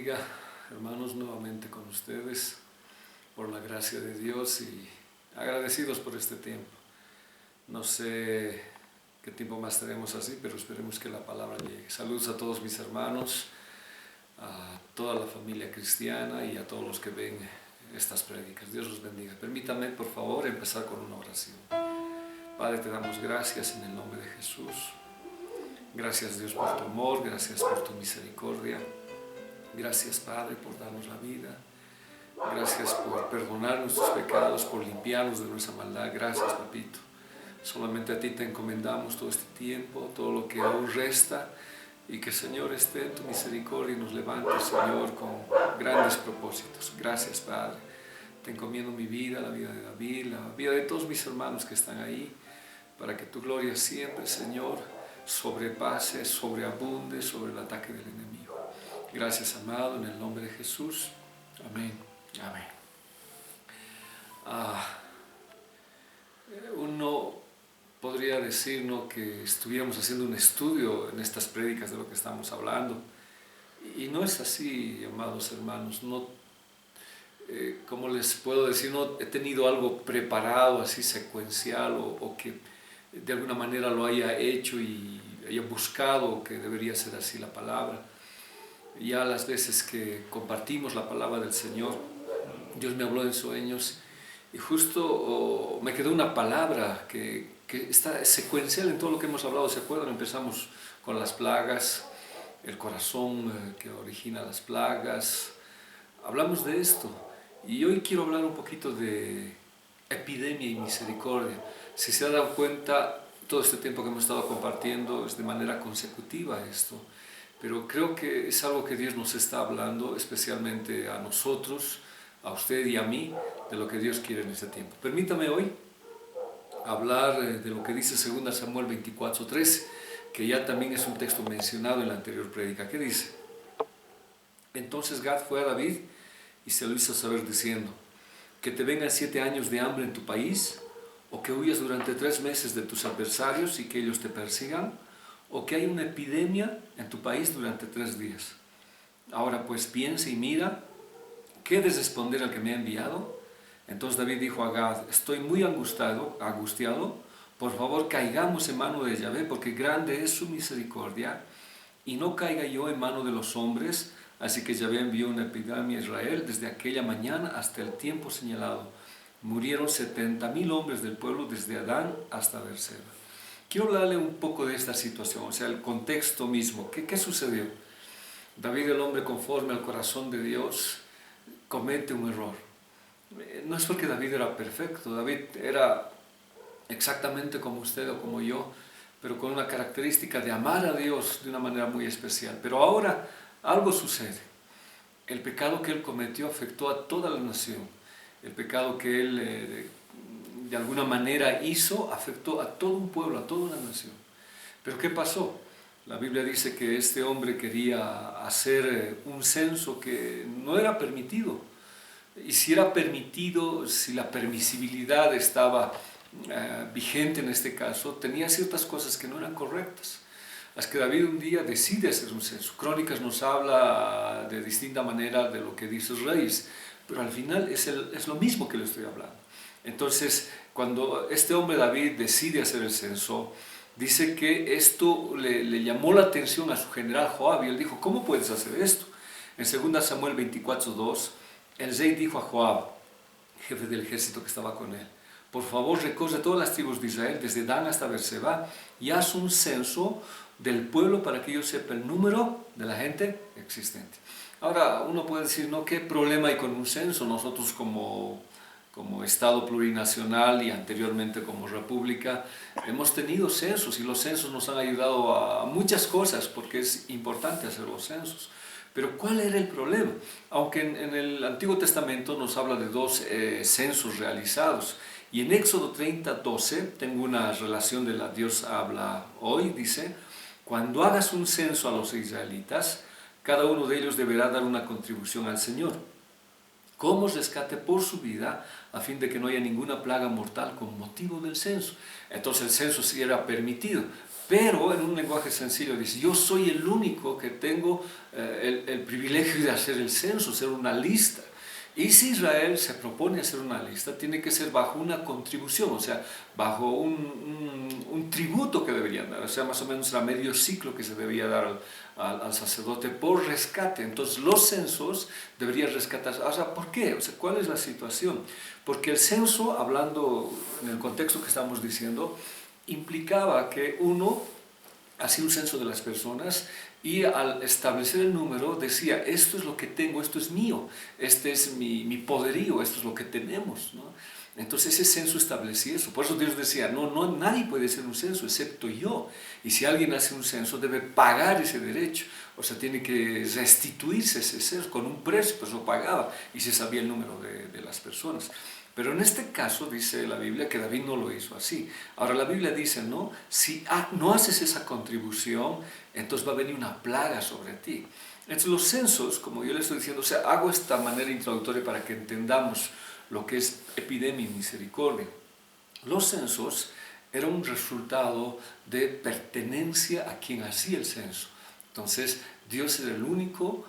bendiga, hermanos, nuevamente con ustedes, por la gracia de Dios y agradecidos por este tiempo. No sé qué tiempo más tenemos así, pero esperemos que la palabra llegue. Saludos a todos mis hermanos, a toda la familia cristiana y a todos los que ven estas prédicas. Dios los bendiga. Permítame, por favor, empezar con una oración. Padre, te damos gracias en el nombre de Jesús. Gracias, Dios, por tu amor, gracias por tu misericordia. Gracias, Padre, por darnos la vida. Gracias por perdonar nuestros pecados, por limpiarnos de nuestra maldad. Gracias, Papito. Solamente a ti te encomendamos todo este tiempo, todo lo que aún resta, y que, Señor, esté en tu misericordia y nos levante, Señor, con grandes propósitos. Gracias, Padre. Te encomiendo mi vida, la vida de David, la vida de todos mis hermanos que están ahí, para que tu gloria siempre, Señor, sobrepase, sobreabunde sobre el ataque del enemigo. Gracias, amado, en el nombre de Jesús. Amén. Amén. Uno podría decirnos que estuviéramos haciendo un estudio en estas prédicas de lo que estamos hablando. Y no es así, amados hermanos. No, como les puedo decir, no he tenido algo preparado, así secuencial, o que de alguna manera lo haya hecho y haya buscado que debería ser así la palabra. Ya las veces que compartimos la palabra del Señor, Dios me habló en sueños y justo me quedó una palabra que está secuencial en todo lo que hemos hablado. ¿Se acuerdan? Empezamos con las plagas, el corazón que origina las plagas. Hablamos de esto y hoy quiero hablar un poquito de epidemia y misericordia. Si se ha dado cuenta, todo este tiempo que hemos estado compartiendo es de manera consecutiva esto. Pero creo que es algo que Dios nos está hablando, especialmente a nosotros, a usted y a mí, de lo que Dios quiere en este tiempo. Permítame hoy hablar de lo que dice 2 Samuel 24:13, que ya también es un texto mencionado en la anterior prédica. ¿Qué dice? Entonces Gad fue a David y se lo hizo saber diciendo: que te vengan 7 años de hambre en tu país, o que huyas durante 3 meses de tus adversarios y que ellos te persigan, o que hay una epidemia en tu país durante 3 días. Ahora pues piensa y mira, ¿qué debes responder al que me ha enviado? Entonces David dijo a Gad: estoy muy angustiado, por favor caigamos en mano de Yahvé, porque grande es su misericordia, y no caiga yo en mano de los hombres. Así que Yahvé envió una epidemia a Israel desde aquella mañana hasta el tiempo señalado. Murieron 70,000 hombres del pueblo desde Adán hasta Berseba. Quiero hablarle un poco de esta situación, o sea, el contexto mismo. ¿Qué sucedió? David, el hombre conforme al corazón de Dios, comete un error. No es porque David era perfecto, David era exactamente como usted o como yo, pero con una característica de amar a Dios de una manera muy especial. Pero ahora algo sucede. El pecado que él cometió afectó a toda la nación. El pecado que él de alguna manera hizo afectó a todo un pueblo, a toda una nación. Pero ¿qué pasó? La Biblia dice que este hombre quería hacer un censo que no era permitido. Y si era permitido, si la permisibilidad estaba vigente en este caso, tenía ciertas cosas que no eran correctas. Así que David un día decide hacer un censo. Crónicas nos habla de distinta manera de lo que dice Reyes, pero al final es lo mismo que le estoy hablando. Entonces, cuando este hombre David decide hacer el censo, dice que esto le llamó la atención a su general Joab, y él dijo: ¿cómo puedes hacer esto? En 2 Samuel 24:2, el rey dijo a Joab, jefe del ejército que estaba con él: por favor, recorre todas las tribus de Israel, desde Dan hasta Berseba, y haz un censo del pueblo para que yo sepa el número de la gente existente. Ahora, uno puede decir: ¿no? ¿Qué problema hay con un censo? Nosotros como Estado plurinacional y anteriormente como República hemos tenido censos, y los censos nos han ayudado a muchas cosas, porque es importante hacer los censos. Pero ¿cuál era el problema? Aunque en el Antiguo Testamento nos habla de 2 censos realizados, y en Éxodo 30:12 tengo una relación de la Dios habla hoy, dice: cuando hagas un censo a los israelitas, cada uno de ellos deberá dar una contribución al Señor, como rescate por su vida, a fin de que no haya ninguna plaga mortal con motivo del censo. Entonces el censo sí era permitido, pero en un lenguaje sencillo dice, yo soy el único que tengo el privilegio de hacer el censo, hacer una lista. Y si Israel se propone hacer una lista, tiene que ser bajo una contribución, o sea, bajo un tributo que deberían dar, o sea, más o menos era medio ciclo que se debía dar al sacerdote por rescate. Entonces los censos deberían rescatarse. O sea, ¿por qué? O sea, ¿cuál es la situación? Porque el censo, hablando en el contexto que estamos diciendo, implicaba que uno hacía un censo de las personas y al establecer el número decía, esto es lo que tengo, esto es mío, este es mi poderío, esto es lo que tenemos, ¿no? Entonces ese censo establecía eso. Por eso Dios decía, no, nadie puede hacer un censo excepto yo. Y si alguien hace un censo debe pagar ese derecho. O sea, tiene que restituirse ese censo con un precio, pues lo pagaba y se sabía el número de las personas. Pero en este caso dice la Biblia que David no lo hizo así. Ahora la Biblia dice, no, si no haces esa contribución, entonces va a venir una plaga sobre ti. Entonces los censos, como yo le estoy diciendo, o sea, hago esta manera introductoria para que entendamos lo que es epidemia y misericordia. Los censos eran un resultado de pertenencia a quien hacía el censo. Entonces Dios era el único,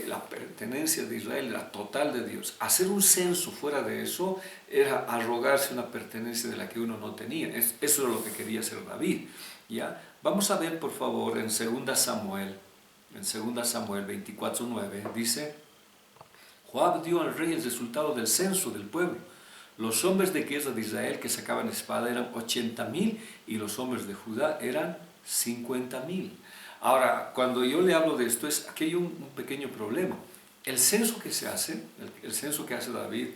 la pertenencia de Israel era total de Dios. Hacer un censo fuera de eso era arrogarse una pertenencia de la que uno no tenía. Eso era lo que quería hacer David, ¿ya? Vamos a ver, por favor, en 2 Samuel 24:9, dice, Joab dio al rey el resultado del censo del pueblo. Los hombres de guerra de Israel que sacaban espada eran 80,000 y los hombres de Judá eran 50,000. Ahora, cuando yo le hablo de esto, aquí hay un pequeño problema. El censo que se hace, el censo que hace David,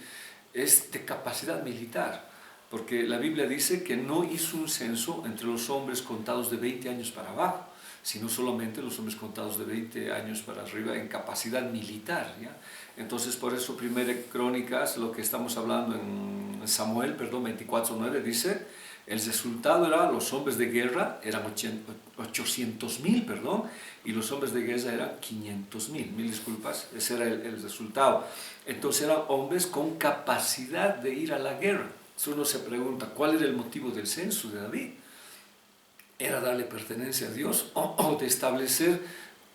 es de capacidad militar, porque la Biblia dice que no hizo un censo entre los hombres contados de 20 años para abajo, sino solamente los hombres contados de 20 años para arriba en capacidad militar, ¿ya? Entonces, por eso, Primera Crónicas, lo que estamos hablando en Samuel, 24:9, dice, el resultado era, los hombres de guerra eran 800,000, y los hombres de guerra eran 500,000, mil disculpas, ese era el resultado. Entonces eran hombres con capacidad de ir a la guerra. Entonces uno se pregunta, ¿cuál era el motivo del censo de David? ¿Era darle pertenencia a Dios o de establecer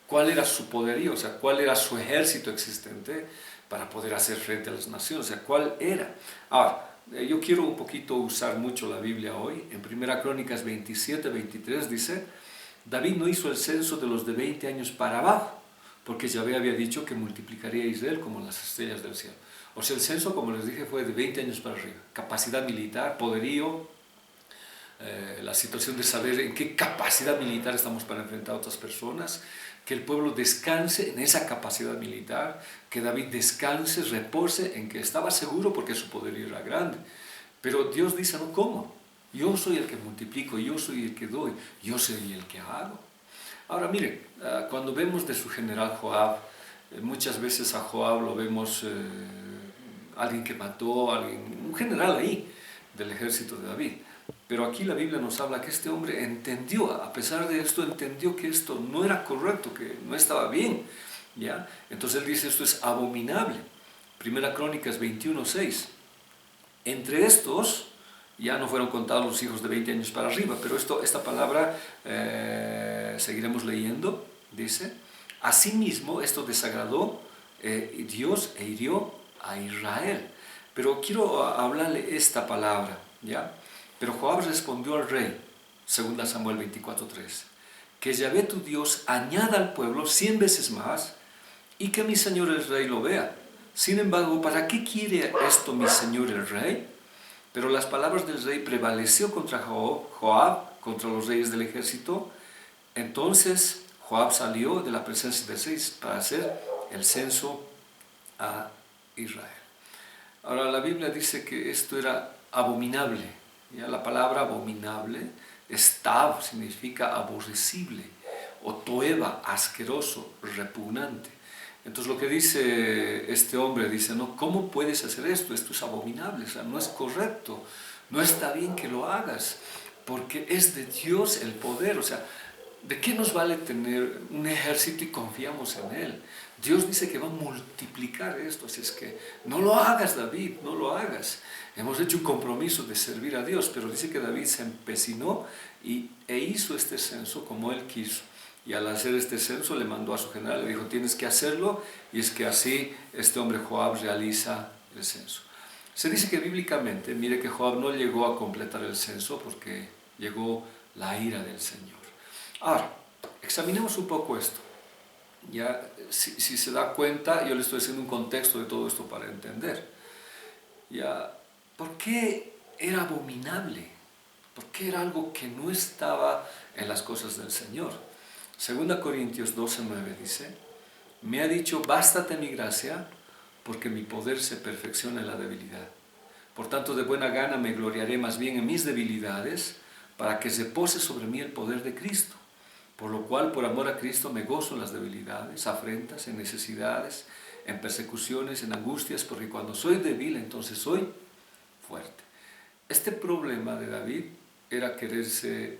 cuál era su poderío, o sea, cuál era su ejército existente para poder hacer frente a las naciones? O sea, ¿cuál era? Ahora, yo quiero un poquito usar mucho la Biblia hoy. En 1 Crónicas 27:23 dice, David no hizo el censo de los de 20 años para abajo, porque Yahvé había dicho que multiplicaría a Israel como las estrellas del cielo. O sea, el censo, como les dije, fue de 20 años para arriba. Capacidad militar, poderío, la situación de saber en qué capacidad militar estamos para enfrentar a otras personas, que el pueblo descanse en esa capacidad militar, que David descanse, repose en que estaba seguro porque su poderío era grande. Pero Dios dice, no, ¿cómo? Yo soy el que multiplico, yo soy el que doy, yo soy el que hago. Ahora miren, cuando vemos de su general Joab, muchas veces a Joab lo vemos alguien que mató, un general ahí del ejército de David. Pero aquí la Biblia nos habla que este hombre entendió, a pesar de esto, entendió que esto no era correcto, que no estaba bien, ¿ya? Entonces él dice, esto es abominable. Primera Crónicas 21:6. Entre estos, ya no fueron contados los hijos de 20 años para arriba, pero esta palabra seguiremos leyendo, dice, asimismo esto desagradó Dios e hirió a Israel. Pero quiero hablarle esta palabra, ¿ya? Pero Joab respondió al rey, 2 Samuel 24:3, que Yahvé tu Dios añada al pueblo 100 veces más y que mi señor el rey lo vea. Sin embargo, ¿para qué quiere esto mi señor el rey? Pero las palabras del rey prevaleció contra Joab, contra los reyes del ejército. Entonces Joab salió de la presencia del rey para hacer el censo a Israel. Ahora la Biblia dice que esto era abominable. ¿Ya? La palabra abominable, estab, significa aborrecible, o toeva, asqueroso, repugnante. Entonces lo que dice este hombre, dice, no, ¿cómo puedes hacer esto? Esto es abominable, o sea, no es correcto, no está bien que lo hagas, porque es de Dios el poder, o sea, ¿de qué nos vale tener un ejército y confiamos en él? Dios dice que va a multiplicar esto, así es que no lo hagas, David, no lo hagas. Hemos hecho un compromiso de servir a Dios, pero dice que David se empecinó e hizo este censo como él quiso. Y al hacer este censo le mandó a su general, le dijo, tienes que hacerlo, y es que así este hombre Joab realiza el censo. Se dice que bíblicamente, mire que Joab no llegó a completar el censo porque llegó la ira del Señor. Ahora, examinemos un poco esto. Ya, si se da cuenta, yo le estoy haciendo un contexto de todo esto para entender. Ya, ¿por qué era abominable? ¿Por qué era algo que no estaba en las cosas del Señor? 2 Corintios 12:9 dice, me ha dicho, bástate mi gracia, porque mi poder se perfecciona en la debilidad. Por tanto, de buena gana me gloriaré más bien en mis debilidades, para que se pose sobre mí el poder de Cristo. Por lo cual, por amor a Cristo, me gozo en las debilidades, afrentas, en necesidades, en persecuciones, en angustias, porque cuando soy débil, entonces soy fuerte. Este problema de David era quererse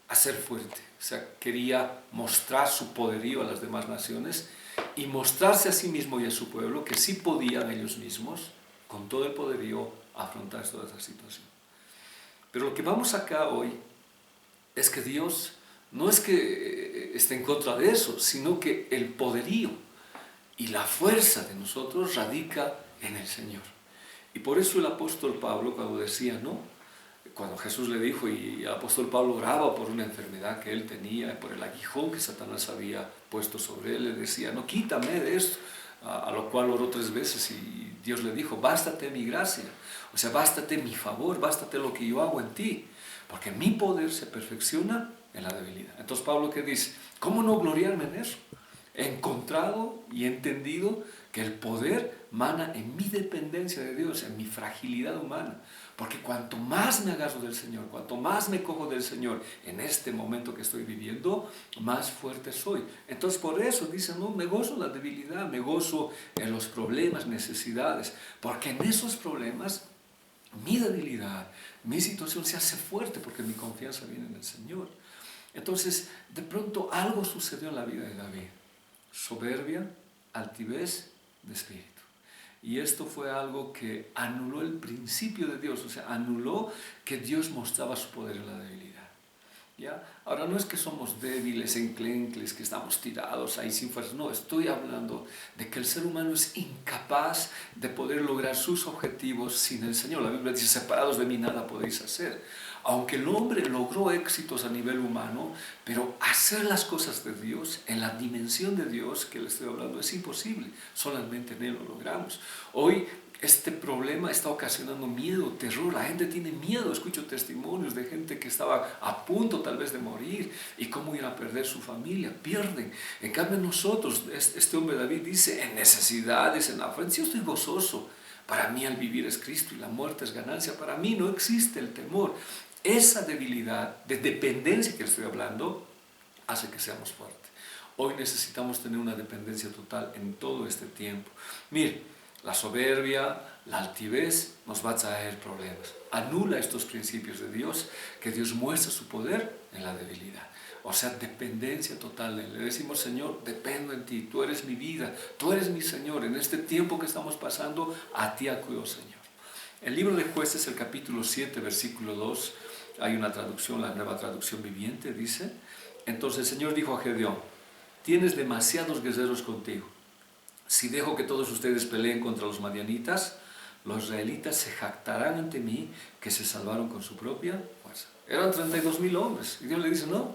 hacer fuerte, o sea, quería mostrar su poderío a las demás naciones y mostrarse a sí mismo y a su pueblo que sí podían ellos mismos, con todo el poderío, afrontar toda esa situación. Pero lo que vamos acá hoy es que Dios no es que esté en contra de eso, sino que el poderío y la fuerza de nosotros radica en el Señor. Y por eso el apóstol Pablo, cuando decía, ¿no? Cuando Jesús le dijo, y el apóstol Pablo oraba por una enfermedad que él tenía, por el aguijón que Satanás había puesto sobre él, le decía, no, quítame de esto. A lo cual oró 3 veces y Dios le dijo, bástate mi gracia, o sea, bástate mi favor, bástate lo que yo hago en ti, porque mi poder se perfecciona en la debilidad. Entonces Pablo, ¿qué dice? ¿Cómo no gloriarme en eso? He encontrado y he entendido que el poder mana en mi dependencia de Dios, en mi fragilidad humana. Porque cuanto más me agarro del Señor, cuanto más me cojo del Señor en este momento que estoy viviendo, más fuerte soy. Entonces por eso dice, no, me gozo en la debilidad, me gozo en los problemas, necesidades, porque en esos problemas mi debilidad, mi situación se hace fuerte porque mi confianza viene en el Señor. Entonces, de pronto algo sucedió en la vida de David. Soberbia, altivez de espíritu. Y esto fue algo que anuló el principio de Dios, o sea, anuló que Dios mostraba su poder en la debilidad. ¿Ya? Ahora, no es que somos débiles, enclencles, que estamos tirados ahí sin fuerza. No, estoy hablando de que el ser humano es incapaz de poder lograr sus objetivos sin el Señor. La Biblia dice, separados de mí nada podéis hacer. Aunque el hombre logró éxitos a nivel humano, pero hacer las cosas de Dios, en la dimensión de Dios que le estoy hablando, es imposible. Solamente en Él lo logramos. Hoy este problema está ocasionando miedo, terror. La gente tiene miedo. Escucho testimonios de gente que estaba a punto tal vez de morir y cómo ir a perder su familia. Pierden. En cambio nosotros, este hombre David dice, en necesidades, en afrentas, yo estoy gozoso. Para mí el vivir es Cristo y la muerte es ganancia. Para mí no existe el temor. Esa debilidad de dependencia que estoy hablando hace que seamos fuertes. Hoy necesitamos tener una dependencia total en todo este tiempo. Mire, la soberbia, la altivez nos va a traer problemas. Anula estos principios de Dios, que Dios muestra su poder en la debilidad. O sea, dependencia total de Él. Le decimos, Señor, dependo en ti, tú eres mi vida, tú eres mi Señor. En este tiempo que estamos pasando, a ti acudo, Señor. El libro de Jueces, el capítulo 7, versículo 2, hay una traducción, la Nueva Traducción Viviente, dice, entonces el Señor dijo a Gedeón, tienes demasiados guerreros contigo. Si dejo que todos ustedes peleen contra los madianitas, los israelitas se jactarán ante mí que se salvaron con su propia fuerza. Eran 32,000 hombres. Y Dios le dice, no,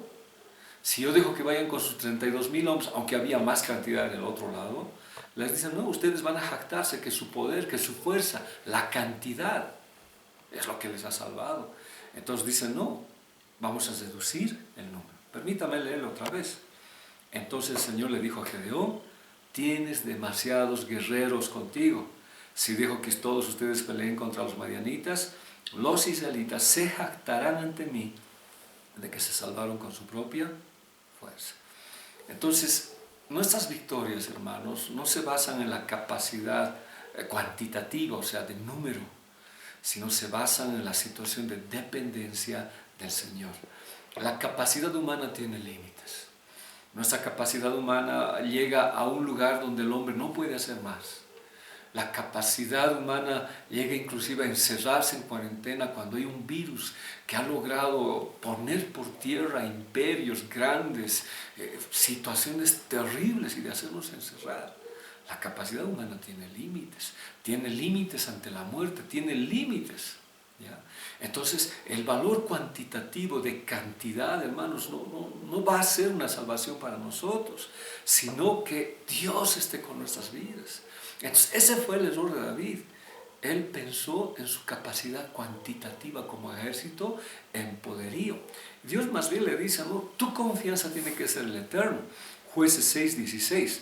si yo dejo que vayan con sus 32,000 hombres, aunque había más cantidad en el otro lado, les dicen, no, ustedes van a jactarse que su poder, que su fuerza, la cantidad, es lo que les ha salvado. Entonces dicen, no, vamos a reducir el número. Permítame leerlo otra vez. Entonces el Señor le dijo a Gedeón, tienes demasiados guerreros contigo. Si dejo que todos ustedes peleen contra los madianitas, los israelitas se jactarán ante mí de que se salvaron con su propia fuerza. Entonces, nuestras victorias, hermanos, no se basan en la capacidad cuantitativa, o sea, de número, sino se basan en la situación de dependencia del Señor. La capacidad humana tiene límites. Nuestra capacidad humana llega a un lugar donde el hombre no puede hacer más. La capacidad humana llega inclusive a encerrarse en cuarentena cuando hay un virus que ha logrado poner por tierra imperios grandes, situaciones terribles y de hacernos encerrar. La capacidad humana tiene límites ante la muerte, tiene límites. ¿Ya? Entonces, el valor cuantitativo de cantidad, hermanos, no va a ser una salvación para nosotros, sino que Dios esté con nuestras vidas. Entonces, ese fue el error de David. Él pensó en su capacidad cuantitativa como ejército, en poderío. Dios más bien le dice, no, tu confianza tiene que ser el Eterno. Jueces 6:16.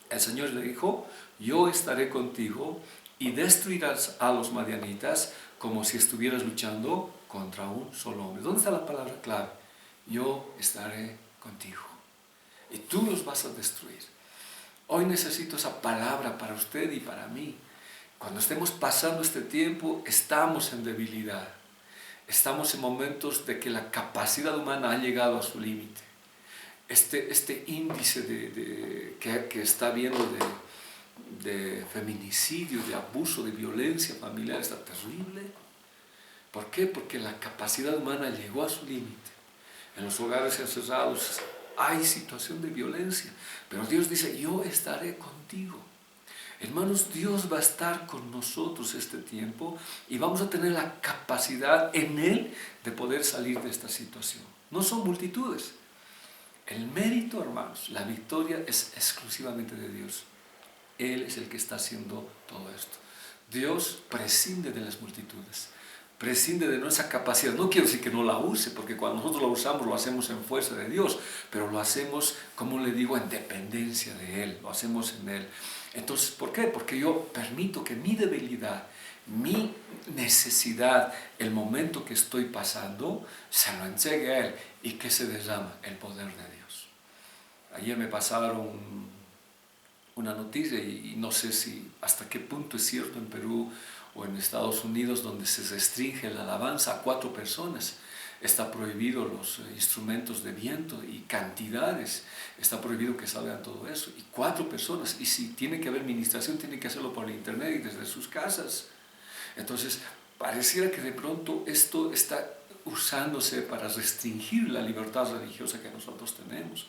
El Señor le dijo, yo estaré contigo y destruirás a los madianitas como si estuvieras luchando contra un solo hombre. ¿Dónde está la palabra clave? Yo estaré contigo y tú los vas a destruir. Hoy necesito esa palabra para usted y para mí. Cuando estemos pasando este tiempo, estamos en debilidad. Estamos en momentos de que la capacidad humana ha llegado a su límite. Este índice que está viendo de feminicidio, de abuso, de violencia familiar está terrible. ¿Por qué? Porque la capacidad humana llegó a su límite. En los hogares encerrados hay situación de violencia, pero Dios dice, yo estaré contigo. Hermanos, Dios va a estar con nosotros este tiempo y vamos a tener la capacidad en Él de poder salir de esta situación. No son multitudes. El mérito, hermanos, la victoria es exclusivamente de Dios. Él es el que está haciendo todo esto. Dios prescinde de las multitudes, prescinde de nuestra capacidad. No quiero decir que no la use, porque cuando nosotros la usamos lo hacemos en fuerza de Dios, pero lo hacemos, como le digo, en dependencia de Él, lo hacemos en Él. Entonces, ¿por qué? Porque yo permito que mi debilidad, mi necesidad, el momento que estoy pasando, se lo entregue a Él y que se derrama el poder de Dios. Ayer me pasaron una noticia y no sé si hasta qué punto es cierto en Perú o en Estados Unidos, donde se restringe la alabanza a 4 personas. Está prohibido los instrumentos de viento y cantidades, está prohibido que salgan todo eso. Y 4 personas, y si tiene que haber ministración, tiene que hacerlo por internet y desde sus casas. Entonces, pareciera que de pronto esto está usándose para restringir la libertad religiosa que nosotros tenemos.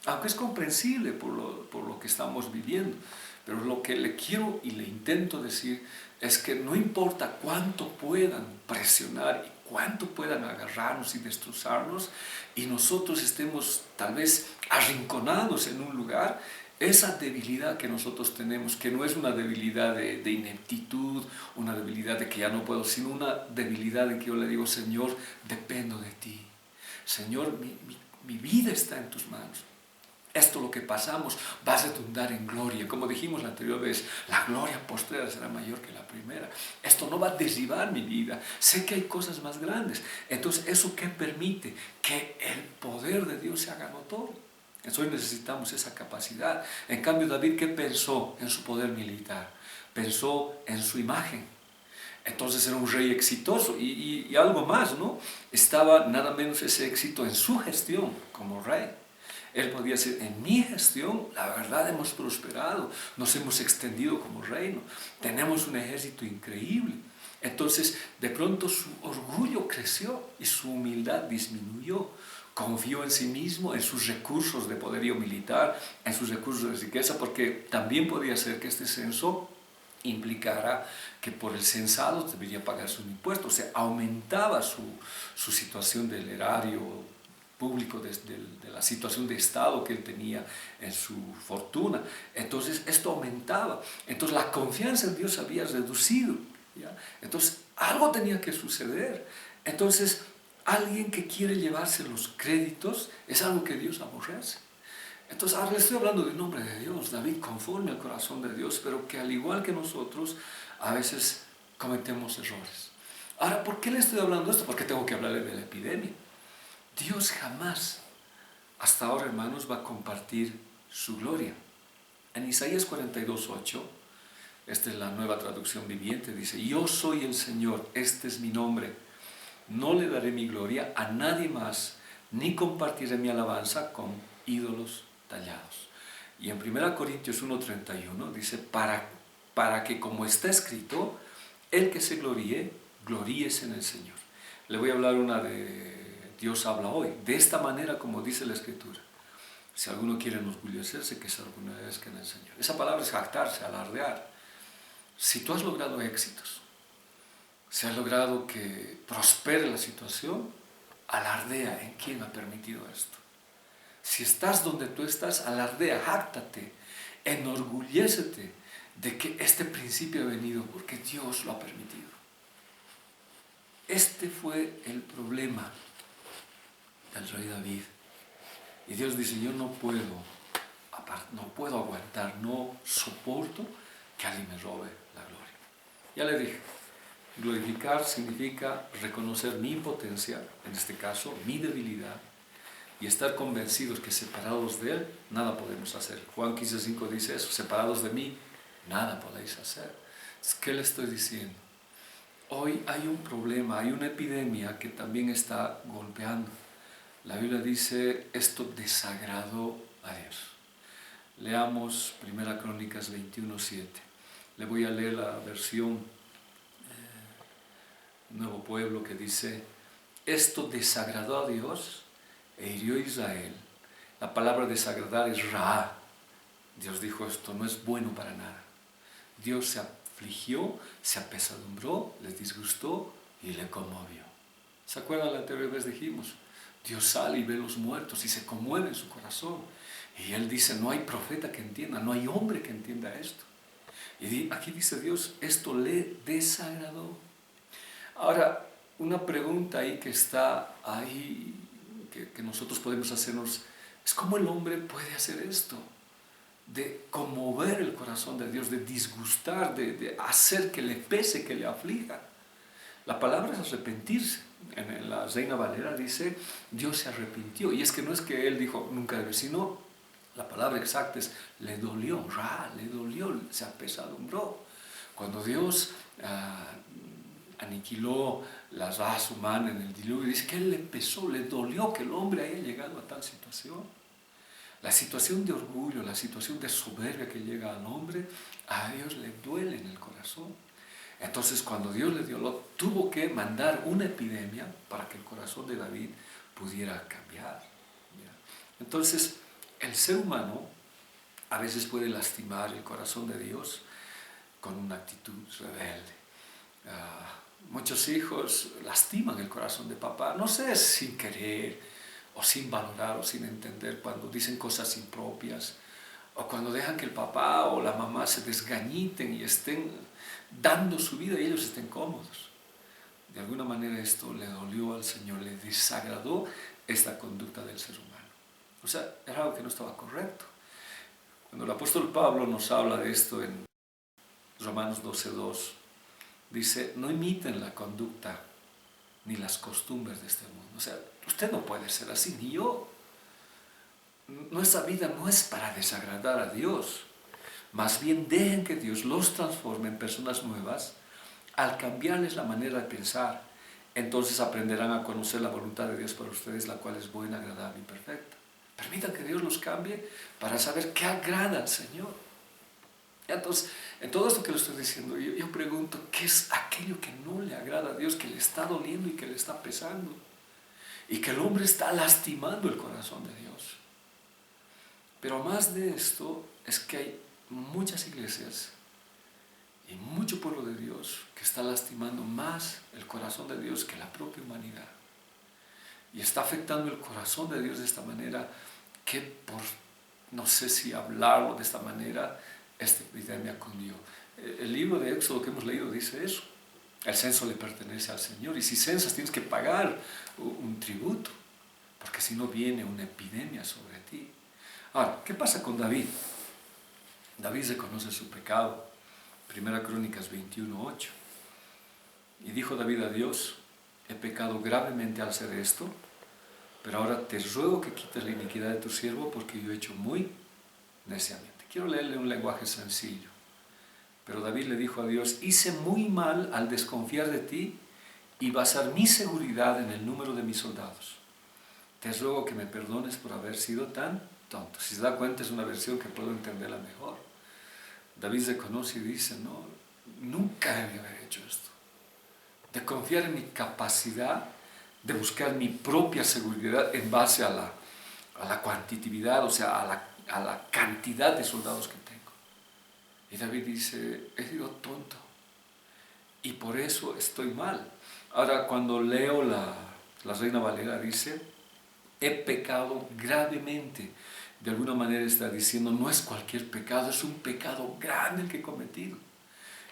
Aunque es comprensible por lo que estamos viviendo, pero lo que le quiero y le intento decir es que no importa cuánto puedan presionar y cuánto puedan agarrarnos y destrozarnos y nosotros estemos tal vez arrinconados en un lugar, esa debilidad que nosotros tenemos, que no es una debilidad de ineptitud, una debilidad de que ya no puedo, sino una debilidad en que yo le digo, Señor, dependo de ti. Señor, mi vida está en tus manos. Esto lo que pasamos va a redundar en gloria. Como dijimos la anterior vez, la gloria postrera será mayor que la primera. Esto no va a derribar mi vida. Sé que hay cosas más grandes. Entonces, ¿eso qué permite? Que el poder de Dios se haga notorio. Hoy necesitamos esa capacidad. En cambio, David, ¿qué pensó en su poder militar? Pensó en su imagen. Entonces era un rey exitoso y algo más, ¿no? Estaba nada menos ese éxito en su gestión como rey. Él podía decir, en mi gestión, la verdad hemos prosperado, nos hemos extendido como reino, tenemos un ejército increíble. Entonces, de pronto su orgullo creció y su humildad disminuyó. Confió en sí mismo, en sus recursos de poderío militar, en sus recursos de riqueza, porque también podía ser que este censo implicara que por el censado debería pagarse un impuesto, o sea, aumentaba su situación del erario público, de la situación de Estado que él tenía en su fortuna. Entonces esto aumentaba. Entonces la confianza en Dios había reducido, ¿ya? Entonces algo tenía que suceder. Entonces alguien que quiere llevarse los créditos es algo que Dios aborrece. Entonces ahora le estoy hablando del nombre de Dios, David conforme al corazón de Dios, pero que al igual que nosotros a veces cometemos errores. Ahora, ¿por qué le estoy hablando esto? Porque tengo que hablarle de la epidemia. Dios jamás, hasta ahora, hermanos, va a compartir su gloria. En Isaías 42:8, esta es la Nueva Traducción Viviente, dice, yo soy el Señor, este es mi nombre, no le daré mi gloria a nadie más, ni compartiré mi alabanza con ídolos tallados. Y en 1 Corintios 1:31 dice, para que como está escrito, el que se gloríe, gloríese en el Señor. Le voy a hablar una de Dios habla hoy, de esta manera como dice la Escritura. Si alguno quiere enorgullecerse, que se enorgullezca en el Señor. Esa palabra es jactarse, alardear. Si tú has logrado éxitos, si has logrado que prospere la situación, alardea en quién ha permitido esto. Si estás donde tú estás, alardea, jáctate, enorgullécete de que este principio ha venido porque Dios lo ha permitido. Este fue el problema del rey David. Y Dios dice, yo no puedo aguantar, no soporto que alguien me robe la gloria. Ya le dije, glorificar significa reconocer mi impotencia, en este caso, mi debilidad, y estar convencidos que separados de Él, nada podemos hacer. Juan 15:5 dice eso, separados de mí, nada podéis hacer. ¿Qué le estoy diciendo? Hoy hay un problema, hay una epidemia que también está golpeando. La Biblia dice, esto desagradó a Dios. Leamos 1 Crónicas 21:7. Le voy a leer la versión Nuevo Pueblo que dice, esto desagradó a Dios e hirió a Israel. La palabra desagradar es ra. Dios dijo, esto no es bueno para nada. Dios se afligió, se apesadumbró, le disgustó y le conmovió. ¿Se acuerdan? La anterior vez dijimos, Dios sale y ve a los muertos y se conmueve en su corazón. Y Él dice, no hay profeta que entienda, no hay hombre que entienda esto. Y aquí dice Dios, esto le desagradó. Ahora, una pregunta ahí que está ahí, que nosotros podemos hacernos, es cómo el hombre puede hacer esto, de conmover el corazón de Dios, de disgustar, de hacer que le pese, que le aflija. La palabra es arrepentirse. En la Reina Valera dice, Dios se arrepintió. Y es que no es que Él dijo, nunca debe, sino, la palabra exacta es, le dolió, le dolió, se apesadumbró. Cuando Dios aniquiló la raza humana en el diluvio, dice que Él le pesó, le dolió que el hombre haya llegado a tal situación. La situación de orgullo, la situación de soberbia que llega al hombre, a Dios le duele en el corazón. Entonces, cuando Dios le dio tuvo que mandar una epidemia para que el corazón de David pudiera cambiar. Entonces, el ser humano a veces puede lastimar el corazón de Dios con una actitud rebelde. Muchos hijos lastiman el corazón de papá, no sé, sin querer, o sin valorar, o sin entender, cuando dicen cosas impropias, o cuando dejan que el papá o la mamá se desgañiten y estén dando su vida y ellos estén cómodos. De alguna manera esto le dolió al Señor, le desagradó esta conducta del ser humano. O sea, era algo que no estaba correcto. Cuando el apóstol Pablo nos habla de esto en Romanos 12:2, dice, no imiten la conducta ni las costumbres de este mundo. O sea, usted no puede ser así, ni yo. Nuestra vida no es para desagradar a Dios. Más bien dejen que Dios los transforme en personas nuevas al cambiarles la manera de pensar. Entonces aprenderán a conocer la voluntad de Dios para ustedes, la cual es buena, agradable y perfecta. Permitan que Dios los cambie para saber qué agrada al Señor. Entonces, en todo esto que le estoy diciendo, yo pregunto, ¿qué es aquello que no le agrada a Dios, que le está doliendo y que le está pesando? Y que el hombre está lastimando el corazón de Dios. Pero más de esto es que hay muchas iglesias y mucho pueblo de Dios que está lastimando más el corazón de Dios que la propia humanidad. Y está afectando el corazón de Dios de esta manera que por, no sé si hablarlo de esta manera, esta epidemia cundió. El libro de Éxodo que hemos leído dice eso. El censo le pertenece al Señor y si censas tienes que pagar un tributo, porque si no viene una epidemia sobre ti. Ahora, ¿qué pasa con David? David reconoce su pecado. 1 Crónicas 21:8. Y dijo David a Dios, he pecado gravemente al hacer esto, pero ahora te ruego que quites la iniquidad de tu siervo porque yo he hecho muy neciamente. Quiero leerle un lenguaje sencillo. Pero David le dijo a Dios, hice muy mal al desconfiar de ti y basar mi seguridad en el número de mis soldados. Te ruego que me perdones por haber sido tan tonto. Si se da cuenta, es una versión que puedo entenderla mejor. David se conoce y dice, no, nunca debí haber hecho esto. De confiar en mi capacidad, de buscar mi propia seguridad en base a la cuantitatividad, o sea, a la cantidad de soldados que tengo. Y David dice, he sido tonto y por eso estoy mal. Ahora, cuando leo la Reina Valera, dice, he pecado gravemente. De alguna manera está diciendo, no es cualquier pecado, es un pecado grande el que he cometido.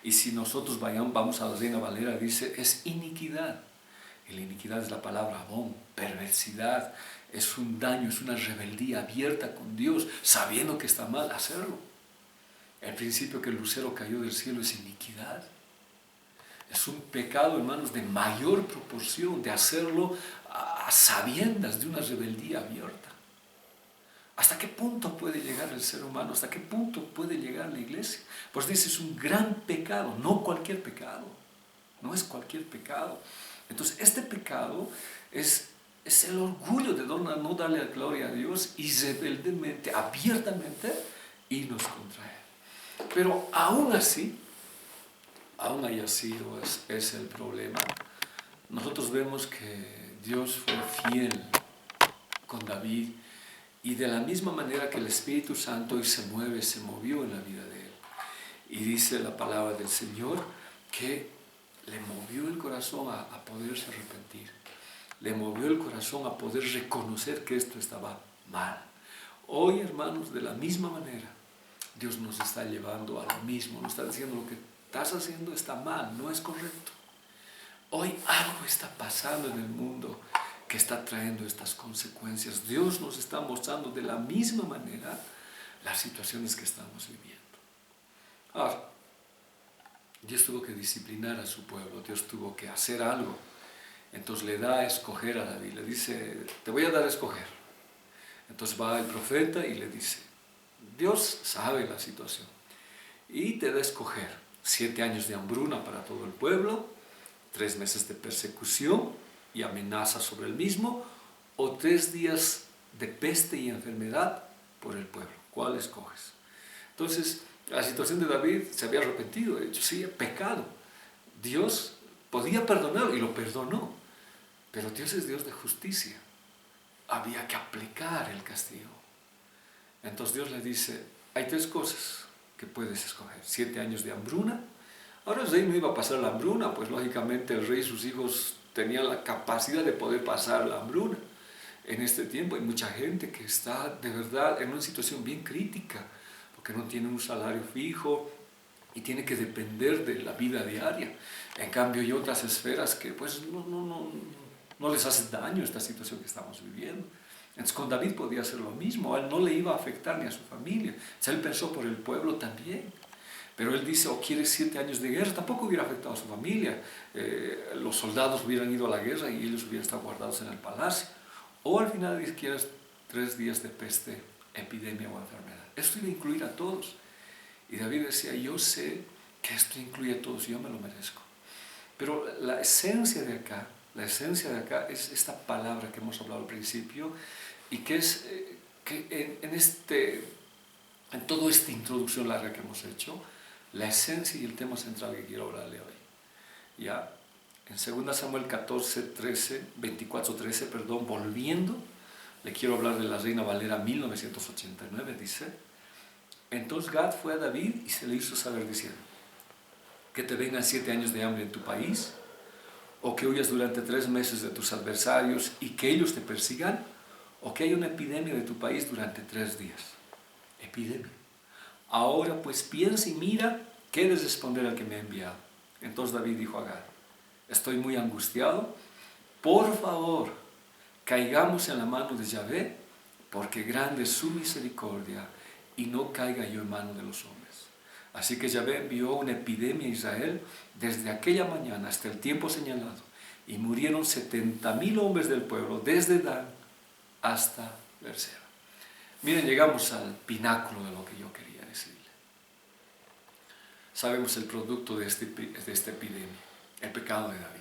Y si nosotros vamos a la Reina Valera, dice, es iniquidad. Y la iniquidad es la palabra abón, perversidad, es un daño, es una rebeldía abierta con Dios, sabiendo que está mal hacerlo. El principio que el lucero cayó del cielo es iniquidad. Es un pecado, hermanos, de mayor proporción, de hacerlo a sabiendas de una rebeldía abierta. ¿Hasta qué punto puede llegar el ser humano? ¿Hasta qué punto puede llegar la iglesia? Pues dice, es un gran pecado, no cualquier pecado. No es cualquier pecado. Entonces, este pecado es el orgullo de no darle la gloria a Dios y rebeldemente, abiertamente, irnos contra Él. Pero aún así, aún haya sido es el problema, nosotros vemos que Dios fue fiel con David y de la misma manera que el Espíritu Santo hoy se movió en la vida de él. Y dice la palabra del Señor que le movió el corazón a poderse arrepentir. Le movió el corazón a poder reconocer que esto estaba mal. Hoy, hermanos, de la misma manera, Dios nos está llevando a lo mismo. Nos está diciendo lo que estás haciendo está mal, no es correcto. Hoy algo está pasando en el mundo que está trayendo estas consecuencias. Dios nos está mostrando de la misma manera las situaciones que estamos viviendo. Ahora, Dios tuvo que disciplinar a su pueblo, Dios tuvo que hacer algo. Entonces le da a escoger a David, le dice, te voy a dar a escoger. Entonces va el profeta y le dice, Dios sabe la situación y te da a escoger 7 años de hambruna para todo el pueblo, 3 meses de persecución y amenaza sobre el mismo, o 3 días de peste y enfermedad por el pueblo. ¿Cuál escoges? Entonces, la situación de David se había arrepentido, de hecho, sí, pecado. Dios podía perdonarlo y lo perdonó, pero Dios es Dios de justicia. Había que aplicar el castigo. Entonces Dios le dice, hay 3 cosas que puedes escoger. 7 años de hambruna. Ahora el rey no iba a pasar la hambruna, pues lógicamente el rey y sus hijos tenían la capacidad de poder pasar la hambruna. En este tiempo hay mucha gente que está de verdad en una situación bien crítica, porque no tiene un salario fijo y tiene que depender de la vida diaria. En cambio hay otras esferas que pues no les hace daño esta situación que estamos viviendo. Entonces con David podía hacer lo mismo, a él no le iba a afectar ni a su familia. Entonces, él pensó por el pueblo también. Pero él dice, o quiere 7 años de guerra, tampoco hubiera afectado a su familia. Los soldados hubieran ido a la guerra y ellos hubieran estado guardados en el palacio. O al final dice, quieres 3 días de peste, epidemia o enfermedad. Esto iba a incluir a todos. Y David decía, yo sé que esto incluye a todos, yo me lo merezco. Pero la esencia de acá es esta palabra que hemos hablado al principio y que es que en toda esta introducción larga que hemos hecho, la esencia y el tema central que quiero hablarle hoy. Ya, en 2 Samuel 24:13, volviendo, le quiero hablar de la Reina Valera 1989, dice, entonces Gad fue a David y se le hizo saber diciendo, que te vengan 7 años de hambre en tu país, o que huyas durante 3 meses de tus adversarios y que ellos te persigan, o que haya una epidemia de tu país durante 3 días. Epidemia. Ahora pues piensa y mira qué debes responder al que me ha enviado. Entonces David dijo a Gad, estoy muy angustiado, por favor, caigamos en la mano de Yahvé, porque grande es su misericordia, y no caiga yo en mano de los hombres. Así que Yahvé envió una epidemia a Israel desde aquella mañana hasta el tiempo señalado, y murieron 70,000 hombres del pueblo, desde Dan hasta Berseba. Miren, llegamos al pináculo de lo que yo quería decirle. Sabemos el producto de esta epidemia, el pecado de David,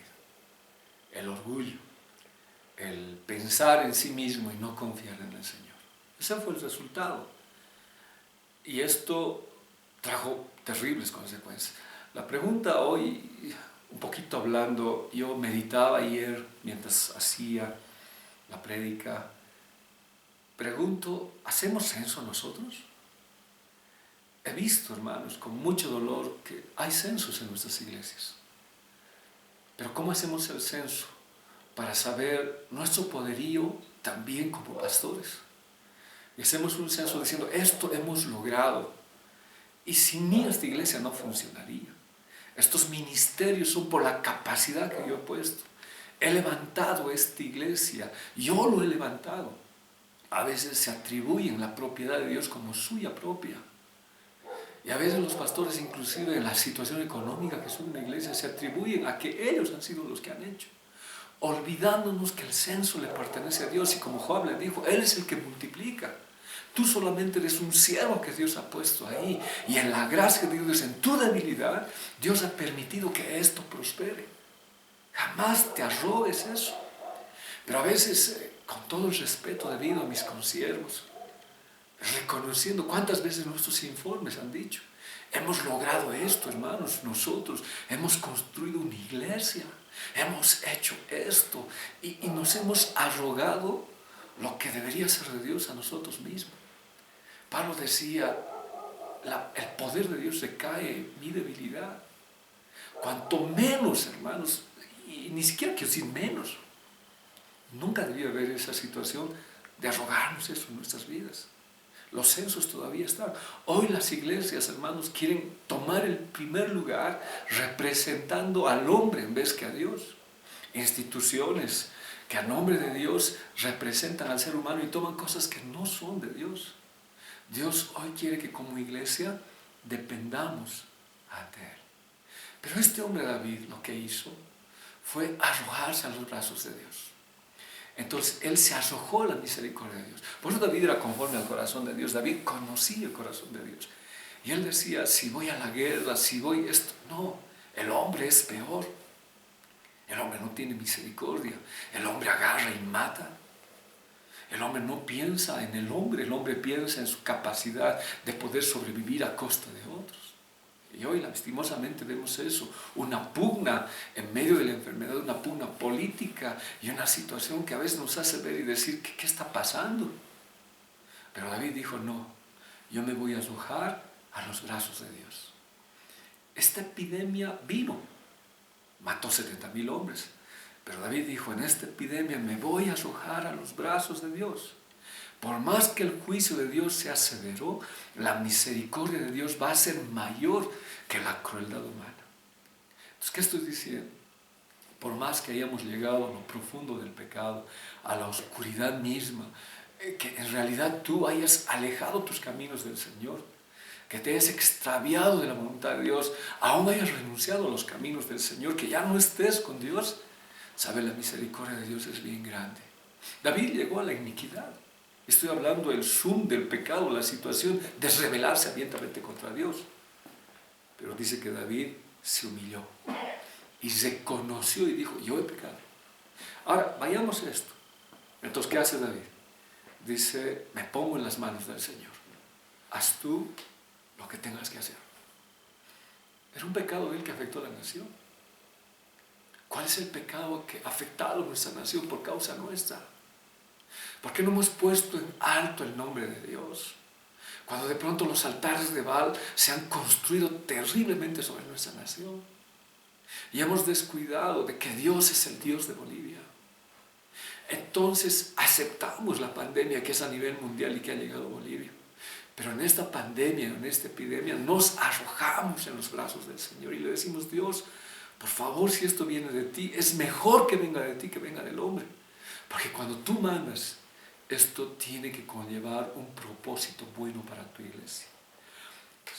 el orgullo, el pensar en sí mismo y no confiar en el Señor. Ese fue el resultado. Y esto trajo terribles consecuencias. La pregunta hoy, un poquito hablando, yo meditaba ayer mientras hacía la prédica, pregunto, ¿hacemos censo nosotros? He visto, hermanos, con mucho dolor que hay censos en nuestras iglesias. Pero ¿cómo hacemos el censo? Para saber nuestro poderío también como pastores. Y hacemos un censo diciendo, esto hemos logrado. Y sin mí esta iglesia no funcionaría. Estos ministerios son por la capacidad que yo he puesto. He levantado esta iglesia, yo lo he levantado. A veces se atribuyen la propiedad de Dios como suya propia. Y a veces los pastores, inclusive en la situación económica que son una iglesia, se atribuyen a que ellos han sido los que han hecho, olvidándonos que el censo le pertenece a Dios. Y como Joab le dijo, Él es el que multiplica. Tú solamente eres un siervo que Dios ha puesto ahí. Y en la gracia de Dios, en tu debilidad, Dios ha permitido que esto prospere. Jamás te arrogues eso. Pero a veces, con todo el respeto debido a mis consiervos, reconociendo cuántas veces nuestros informes han dicho, hemos logrado esto, hermanos, nosotros hemos construido una iglesia, hemos hecho esto y nos hemos arrogado lo que debería ser de Dios a nosotros mismos. Pablo decía, el poder de Dios recae en mi debilidad. Cuanto menos, hermanos, y ni siquiera quiero decir menos, nunca debía haber esa situación de arrogarnos eso en nuestras vidas. Los censos todavía están. Hoy las iglesias, hermanos, quieren tomar el primer lugar representando al hombre en vez que a Dios. Instituciones que a nombre de Dios representan al ser humano y toman cosas que no son de Dios. Dios hoy quiere que como iglesia dependamos ante Él. Pero este hombre David lo que hizo fue arrojarse a los brazos de Dios. Entonces él se arrojó a la misericordia de Dios. Por eso David era conforme al corazón de Dios. David conocía el corazón de Dios. Y él decía, si voy a la guerra, si voy esto. No, el hombre es peor. El hombre no tiene misericordia. El hombre agarra y mata. El hombre no piensa en el hombre piensa en su capacidad de poder sobrevivir a costa de otros. Y hoy lastimosamente vemos eso, una pugna en medio de la enfermedad, una pugna política y una situación que a veces nos hace ver y decir, ¿qué está pasando? Pero David dijo, no, yo me voy a arrojar a los brazos de Dios. Esta epidemia vino, mató 70,000 hombres. Pero David dijo, en esta epidemia me voy a arrojar a los brazos de Dios. Por más que el juicio de Dios sea severo, la misericordia de Dios va a ser mayor que la crueldad humana. Entonces, ¿qué estoy diciendo? Por más que hayamos llegado a lo profundo del pecado, a la oscuridad misma, que en realidad tú hayas alejado tus caminos del Señor, que te hayas extraviado de la voluntad de Dios, aún hayas renunciado a los caminos del Señor, que ya no estés con Dios, ¿sabe? La misericordia de Dios es bien grande. David llegó a la iniquidad. Estoy hablando del zoom del pecado, la situación de rebelarse abiertamente contra Dios. Pero dice que David se humilló y reconoció y dijo, yo he pecado. Ahora, vayamos a esto. Entonces, ¿qué hace David? Dice, me pongo en las manos del Señor. Haz tú lo que tengas que hacer. Era un pecado de él que afectó a la nación. ¿Cuál es el pecado que ha afectado a nuestra nación por causa nuestra? ¿Por qué no hemos puesto en alto el nombre de Dios? Cuando de pronto los altares de Baal se han construido terriblemente sobre nuestra nación. Y hemos descuidado de que Dios es el Dios de Bolivia. Entonces aceptamos la pandemia que es a nivel mundial y que ha llegado a Bolivia. Pero en esta pandemia, en esta epidemia, nos arrojamos en los brazos del Señor y le decimos, Dios, por favor, si esto viene de ti, es mejor que venga de ti que venga del hombre. Porque cuando tú mandas, esto tiene que conllevar un propósito bueno para tu iglesia.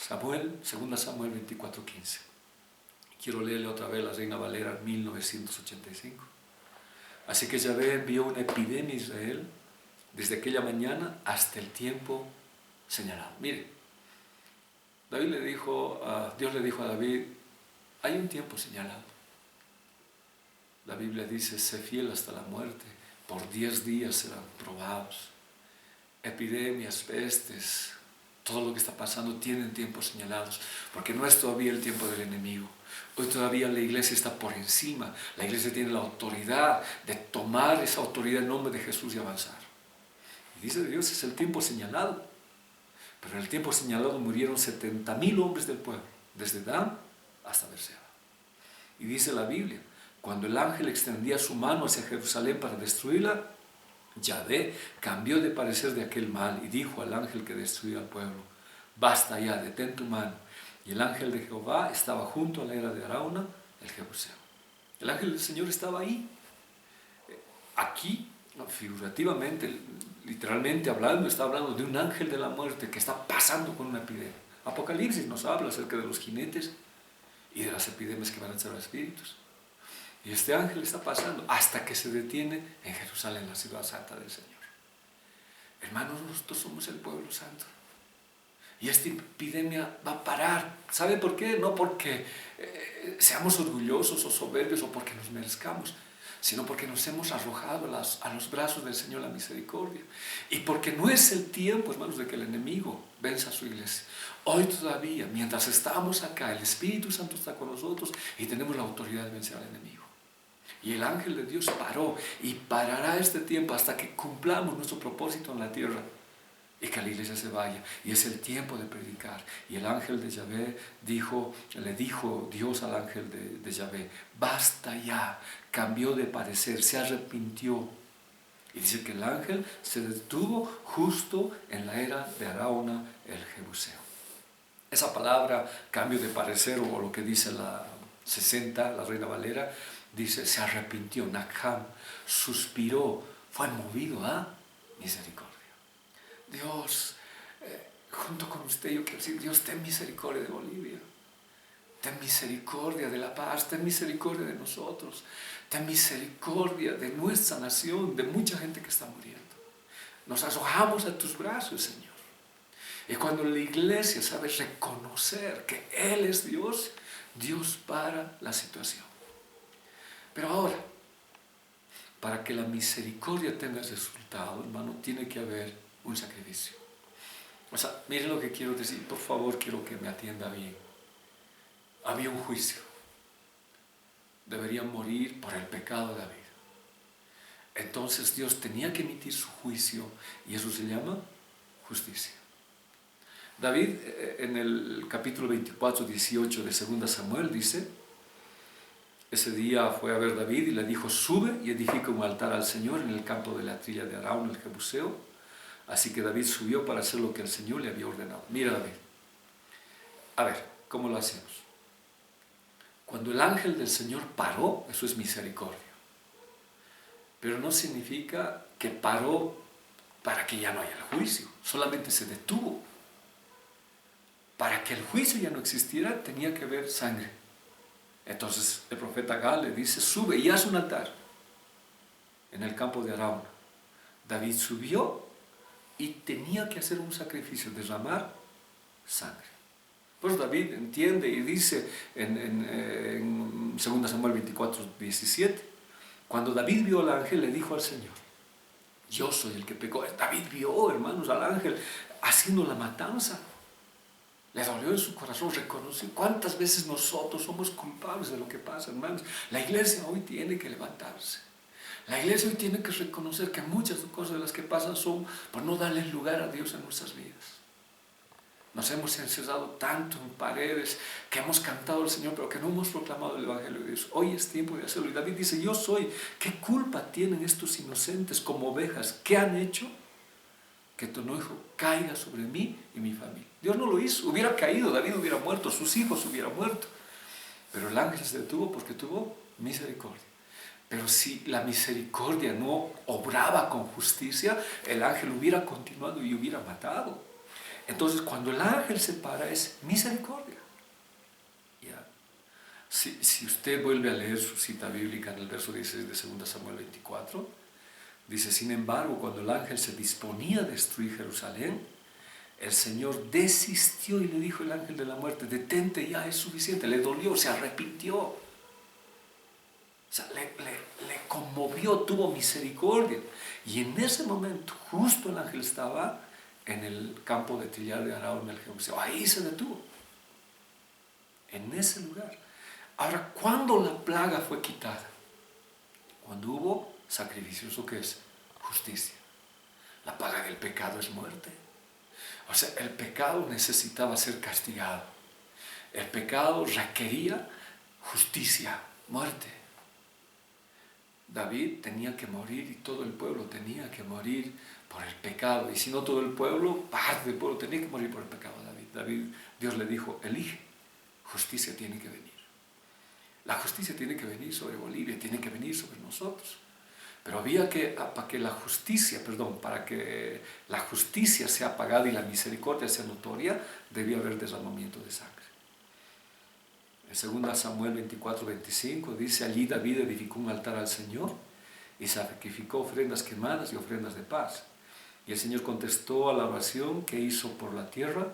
2 Samuel 24:15. Quiero leerle otra vez la Reina Valera 1985. Así que Yahvé envió una epidemia a Israel desde aquella mañana hasta el tiempo señalado. Mire, Dios le dijo a David, hay un tiempo señalado. La Biblia dice, sé fiel hasta la muerte, por 10 días serán probados. epidemias, pestes, todo lo que está pasando tienen tiempos señalados, porque no es todavía el tiempo del enemigo. Hoy todavía la iglesia está por encima. La iglesia tiene la autoridad de tomar esa autoridad en nombre de Jesús y avanzar. Y dice Dios, es el tiempo señalado. Pero en el tiempo señalado murieron 70,000 hombres del pueblo, desde Dan hasta Berseba. Y dice la Biblia, cuando el ángel extendía su mano hacia Jerusalén para destruirla, Yahvé cambió de parecer de aquel mal y dijo al ángel que destruía al pueblo, basta ya, detén tu mano. Y el ángel de Jehová estaba junto a la era de Arauna, el Jebuseo. El ángel del Señor estaba ahí. Aquí, figurativamente, literalmente hablando, está hablando de un ángel de la muerte que está pasando con una epidemia. Apocalipsis nos habla acerca de los jinetes y de las epidemias que van a ser los espíritus. Y este ángel está pasando hasta que se detiene en Jerusalén, la ciudad santa del Señor. Hermanos, nosotros somos el pueblo santo. Y esta epidemia va a parar. ¿Sabe por qué? No porque seamos orgullosos o soberbios o porque nos merezcamos, sino porque nos hemos arrojado a los brazos del Señor la misericordia. Y porque no es el tiempo, hermanos, de que el enemigo venza a su iglesia. Hoy todavía, mientras estamos acá, el Espíritu Santo está con nosotros y tenemos la autoridad de vencer al enemigo. Y el ángel de Dios paró y parará este tiempo hasta que cumplamos nuestro propósito en la tierra y que la iglesia se vaya. Y es el tiempo de predicar. Y el ángel de Yahvé le dijo Dios al ángel de Yahvé, basta ya, cambió de parecer, se arrepintió. Y dice que el ángel se detuvo justo en la era de Arauna, el Jebuseo. Esa palabra, cambio de parecer, o lo que dice la 60, la Reina Valera, dice, se arrepintió, Nakham, suspiró, fue movido a misericordia. Dios, junto con usted yo quiero decir, Dios, ten misericordia de Bolivia, ten misericordia de La Paz, ten misericordia de nosotros, ten misericordia de nuestra nación, de mucha gente que está muriendo. Nos arrojamos a tus brazos, Señor. Y cuando la iglesia sabe reconocer que Él es Dios, Dios para la situación. Pero ahora, para que la misericordia tenga resultado, hermano, tiene que haber un sacrificio. O sea, miren lo que quiero decir, por favor, quiero que me atienda bien. Había un juicio. Debería morir por el pecado de David. Entonces Dios tenía que emitir su juicio y eso se llama justicia. David, en el capítulo 24, 18 de 2 Samuel, dice, ese día fue a ver David y le dijo, sube y edifica un altar al Señor en el campo de la trilla de Arauna, el Jebuseo. Así que David subió para hacer lo que el Señor le había ordenado. Mira, David, a ver, ¿cómo lo hacemos? Cuando el ángel del Señor paró, eso es misericordia. Pero no significa que paró para que ya no haya el juicio, solamente se detuvo. Para que el juicio ya no existiera, tenía que haber sangre. Entonces el profeta Gad le dice, sube y haz un altar en el campo de Arauna. David subió y tenía que hacer un sacrificio, derramar sangre. Pues David entiende y dice en 2 Samuel 24, 17, cuando David vio al ángel, le dijo al Señor, yo soy el que pecó. David vio, hermanos, al ángel haciendo la matanza. Le dolió en su corazón, reconoció cuántas veces nosotros somos culpables de lo que pasa, hermanos. La iglesia hoy tiene que levantarse. La iglesia hoy tiene que reconocer que muchas cosas de las que pasan son por no darle lugar a Dios en nuestras vidas. Nos hemos encerrado tanto en paredes que hemos cantado al Señor, pero que no hemos proclamado el Evangelio de Dios. Hoy es tiempo de hacerlo. Y David dice, yo soy. ¿Qué culpa tienen estos inocentes como ovejas? ¿Qué han hecho? Que tu enojo caiga sobre mí y mi familia. Dios no lo hizo, hubiera caído, David hubiera muerto, sus hijos hubieran muerto. Pero el ángel se detuvo porque tuvo misericordia. Pero si la misericordia no obraba con justicia, el ángel hubiera continuado y hubiera matado. Entonces, cuando el ángel se para, es misericordia. ¿Ya? Si usted vuelve a leer su cita bíblica en el verso 16 de 2 Samuel 24, dice, sin embargo, cuando el ángel se disponía a destruir Jerusalén, el Señor desistió y le dijo el ángel de la muerte, detente ya, es suficiente. Le dolió, se arrepintió. O sea, le conmovió, tuvo misericordia. Y en ese momento, justo el ángel estaba en el campo de trillar de Araúna, el Jebuseo. Ahí se detuvo. En ese lugar. Ahora, ¿cuándo la plaga fue quitada? Cuando hubo sacrificio. ¿Eso qué es? Justicia. La paga del pecado es muerte. O sea, el pecado necesitaba ser castigado. El pecado requería justicia, muerte. David tenía que morir y todo el pueblo tenía que morir por el pecado. Y si no todo el pueblo, parte del pueblo tenía que morir por el pecado de David. Dios le dijo, elige, justicia tiene que venir. La justicia tiene que venir sobre Bolivia, tiene que venir sobre nosotros. Pero había que, para que la justicia sea pagada y la misericordia sea notoria, debía haber derramamiento de sangre. En 2 Samuel 24-25 dice, allí David edificó un altar al Señor y sacrificó ofrendas quemadas y ofrendas de paz. Y el Señor contestó a la oración que hizo por la tierra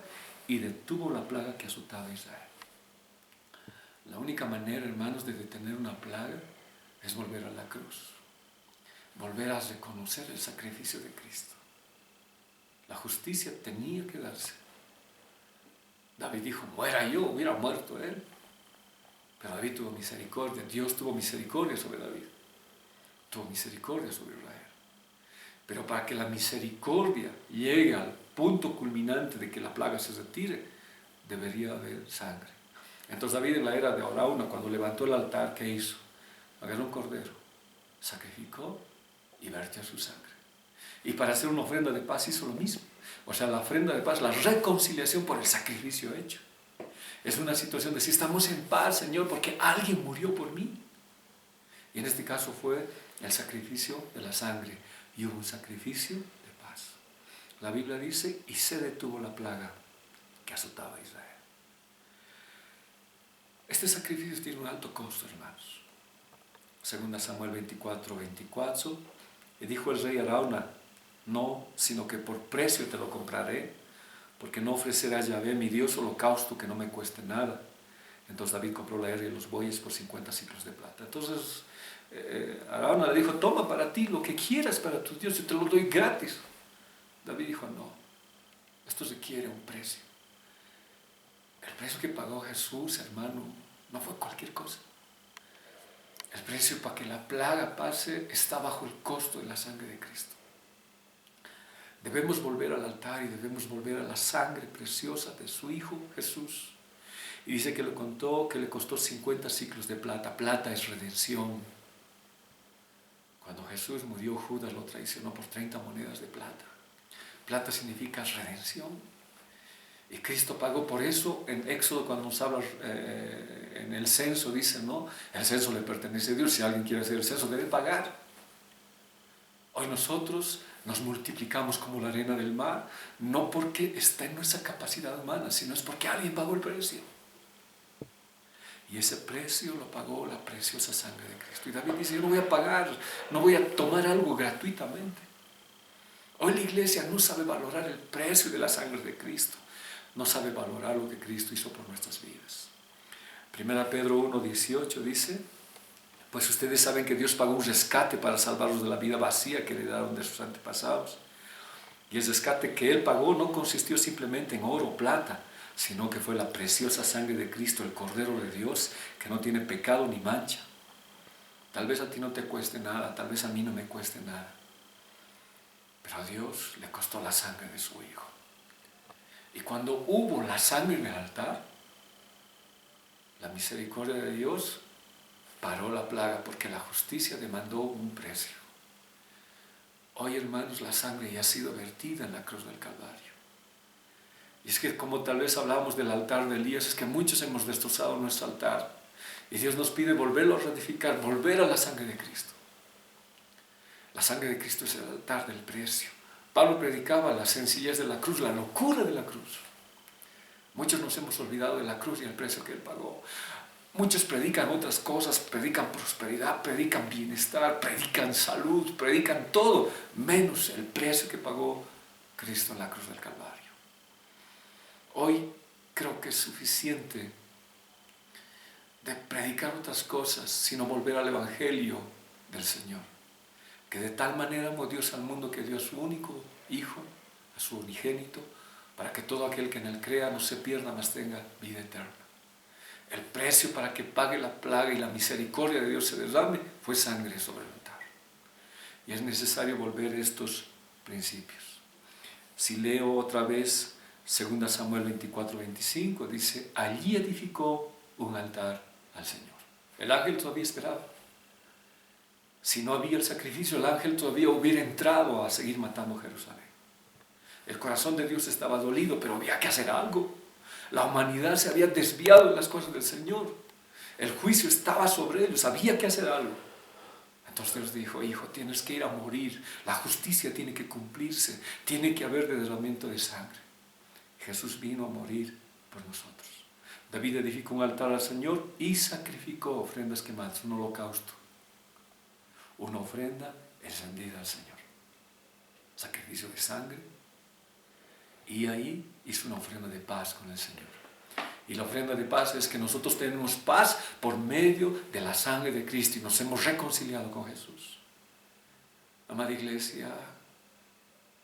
y detuvo la plaga que azotaba a Israel. La única manera, hermanos, de detener una plaga es volver a la cruz. Volver a reconocer el sacrificio de Cristo. La justicia tenía que darse. David dijo, muera yo, hubiera muerto él. Pero David tuvo misericordia, Dios tuvo misericordia sobre David. Tuvo misericordia sobre Israel. Pero para que la misericordia llegue al punto culminante de que la plaga se retire, debería haber sangre. Entonces David en la era de Araúna, cuando levantó el altar, ¿qué hizo? Agarró un cordero, sacrificó y vertió su sangre. Y para hacer una ofrenda de paz hizo lo mismo. O sea, la ofrenda de paz, la reconciliación por el sacrificio hecho. Es una situación de si estamos en paz, Señor, porque alguien murió por mí. Y en este caso fue el sacrificio de la sangre. Y hubo un sacrificio de paz. La Biblia dice, y se detuvo la plaga que azotaba a Israel. Este sacrificio tiene un alto costo, hermanos. 2 Samuel 24-24, y dijo el rey Araúna, no, sino que por precio te lo compraré, porque no ofreceré a Yahvé mi Dios holocausto que no me cueste nada. Entonces David compró la herra y los bueyes por 50 ciclos de plata. Entonces Araúna le dijo, toma para ti lo que quieras para tu Dios, yo te lo doy gratis. David dijo, no, esto requiere un precio. El precio que pagó Jesús, hermano, no fue cualquier cosa. El precio para que la plaga pase está bajo el costo de la sangre de Cristo. Debemos volver al altar y debemos volver a la sangre preciosa de su Hijo Jesús. Y dice que le contó que le costó 50 ciclos de plata. Plata es redención. Cuando Jesús murió, Judas lo traicionó por 30 monedas de plata. Plata significa redención. Y Cristo pagó por eso. En Éxodo, cuando nos habla en el censo, dice, no, el censo le pertenece a Dios. Si alguien quiere hacer el censo, debe pagar. Hoy nosotros nos multiplicamos como la arena del mar, no porque está en nuestra capacidad humana, sino es porque alguien pagó el precio. Y ese precio lo pagó la preciosa sangre de Cristo. Y David dice, yo no voy a pagar, no voy a tomar algo gratuitamente. Hoy la iglesia no sabe valorar el precio de la sangre de Cristo. No sabe valorar lo que Cristo hizo por nuestras vidas. 1 Pedro 1:18 dice, pues ustedes saben que Dios pagó un rescate para salvarlos de la vida vacía que heredaron de sus antepasados. Y el rescate que Él pagó no consistió simplemente en oro o plata, sino que fue la preciosa sangre de Cristo, el Cordero de Dios, que no tiene pecado ni mancha. Tal vez a ti no te cueste nada, tal vez a mí no me cueste nada. Pero a Dios le costó la sangre de su Hijo. Y cuando hubo la sangre en el altar, la misericordia de Dios paró la plaga porque la justicia demandó un precio. Hoy, hermanos, la sangre ya ha sido vertida en la cruz del Calvario. Y es que como tal vez hablábamos del altar de Elías, es que muchos hemos destrozado nuestro altar. Y Dios nos pide volverlo a ratificar, volver a la sangre de Cristo. La sangre de Cristo es el altar del precio. Pablo predicaba la sencillez de la cruz, la locura de la cruz. Muchos nos hemos olvidado de la cruz y el precio que Él pagó. Muchos predican otras cosas, predican prosperidad, predican bienestar, predican salud, predican todo, menos el precio que pagó Cristo en la cruz del Calvario. Hoy creo que es suficiente de predicar otras cosas, sino volver al Evangelio del Señor. Que de tal manera amó Dios al mundo que dio a su único Hijo, a su unigénito, para que todo aquel que en él crea no se pierda, mas tenga vida eterna. El precio para que pague la plaga y la misericordia de Dios se derrame fue sangre sobre el altar. Y es necesario volver a estos principios. Si leo otra vez 2 Samuel 24-25, dice: allí edificó un altar al Señor. El ángel todavía esperaba. Si no había el sacrificio, el ángel todavía hubiera entrado a seguir matando Jerusalén. El corazón de Dios estaba dolido, pero había que hacer algo. La humanidad se había desviado de las cosas del Señor. El juicio estaba sobre ellos, había que hacer algo. Entonces Dios dijo: hijo, tienes que ir a morir. La justicia tiene que cumplirse. Tiene que haber derramamiento de sangre. Jesús vino a morir por nosotros. David edificó un altar al Señor y sacrificó ofrendas quemadas, un holocausto. Una ofrenda encendida al Señor. Sacrificio de sangre. Y ahí hizo una ofrenda de paz con el Señor. Y la ofrenda de paz es que nosotros tenemos paz por medio de la sangre de Cristo y nos hemos reconciliado con Jesús. Amada iglesia,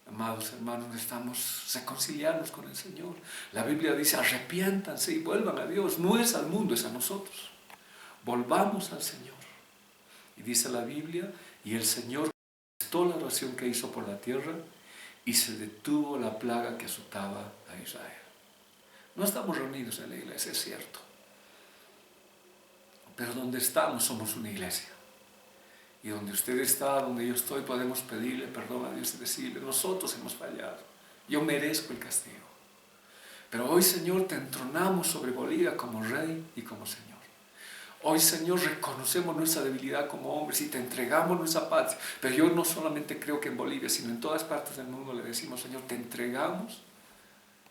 amados hermanos, necesitamos reconciliarnos con el Señor. La Biblia dice: arrepiéntanse y vuelvan a Dios. No es al mundo, es a nosotros. Volvamos al Señor. Y dice la Biblia: y el Señor contestó la oración que hizo por la tierra y se detuvo la plaga que azotaba a Israel. No estamos reunidos en la iglesia, es cierto. Pero donde estamos somos una iglesia. Y donde usted está, donde yo estoy, podemos pedirle perdón a Dios y decirle: nosotros hemos fallado. Yo merezco el castigo. Pero hoy, Señor, te entronamos sobre Bolivia como Rey y como Señor. Hoy, Señor, reconocemos nuestra debilidad como hombres y te entregamos nuestra patria. Pero yo no solamente creo que en Bolivia, sino en todas partes del mundo le decimos: Señor, te entregamos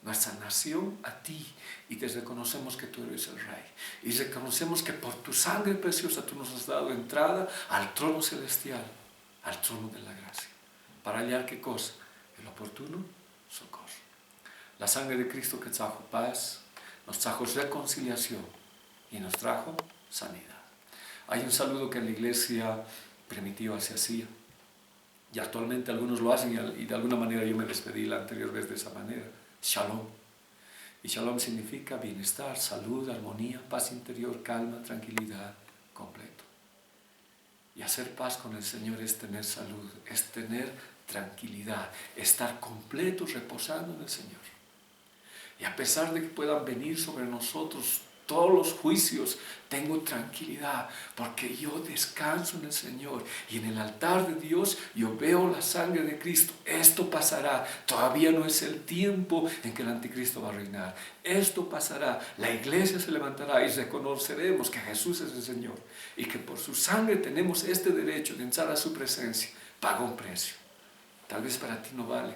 nuestra nación a ti y te reconocemos que tú eres el Rey. Y reconocemos que por tu sangre preciosa tú nos has dado entrada al trono celestial, al trono de la gracia. ¿Para hallar qué cosa? El oportuno socorro. La sangre de Cristo que trajo paz, nos trajo reconciliación y nos trajo sanidad. Hay un saludo que en la iglesia primitiva se hacía y actualmente algunos lo hacen y de alguna manera yo me despedí la anterior vez de esa manera: Shalom. Y Shalom significa bienestar, salud, armonía, paz interior, calma, tranquilidad, completo. Y hacer paz con el Señor es tener salud, es tener tranquilidad, estar completo reposando en el Señor. Y a pesar de que puedan venir sobre nosotros todos los juicios, tengo tranquilidad porque yo descanso en el Señor y en el altar de Dios yo veo la sangre de Cristo. Esto pasará, todavía no es el tiempo en que el anticristo va a reinar. Esto pasará, la iglesia se levantará y reconoceremos que Jesús es el Señor y que por su sangre tenemos este derecho de entrar a su presencia. Paga un precio. Tal vez para ti no vale,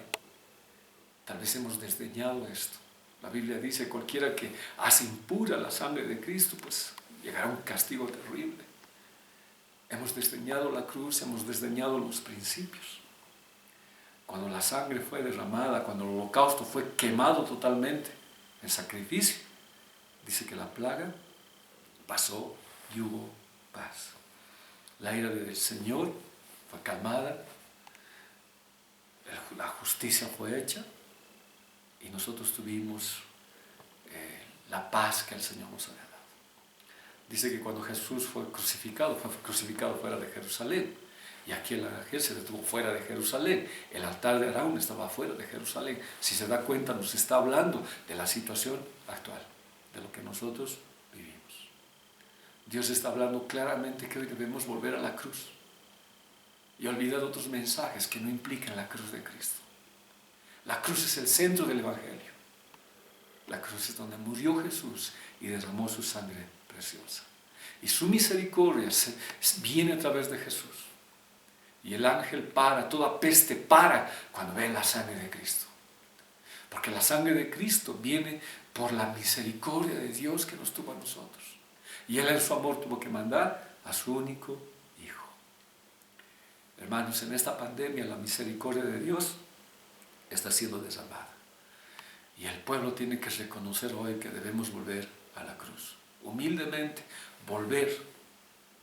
tal vez hemos desdeñado esto. La Biblia dice: cualquiera que hace impura la sangre de Cristo, pues llegará un castigo terrible. Hemos desdeñado la cruz, hemos desdeñado los principios. Cuando la sangre fue derramada, cuando el holocausto fue quemado totalmente, el sacrificio, dice que la plaga pasó y hubo paz. La ira del Señor fue calmada, la justicia fue hecha, y nosotros tuvimos la paz que el Señor nos había dado. Dice que cuando Jesús fue crucificado fuera de Jerusalén. Y aquí el ángel se detuvo fuera de Jerusalén. El altar de Araún estaba fuera de Jerusalén. Si se da cuenta, nos está hablando de la situación actual, de lo que nosotros vivimos. Dios está hablando claramente que hoy debemos volver a la cruz y olvidar otros mensajes que no implican la cruz de Cristo. La cruz es el centro del Evangelio. La cruz es donde murió Jesús y derramó su sangre preciosa. Y su misericordia viene a través de Jesús. Y el ángel para, toda peste para cuando ve la sangre de Cristo. Porque la sangre de Cristo viene por la misericordia de Dios que nos tuvo a nosotros. Y Él en su amor tuvo que mandar a su único Hijo. Hermanos, en esta pandemia la misericordia de Dios está siendo derramada. Y el pueblo tiene que reconocer hoy que debemos volver a la cruz. Humildemente, volver,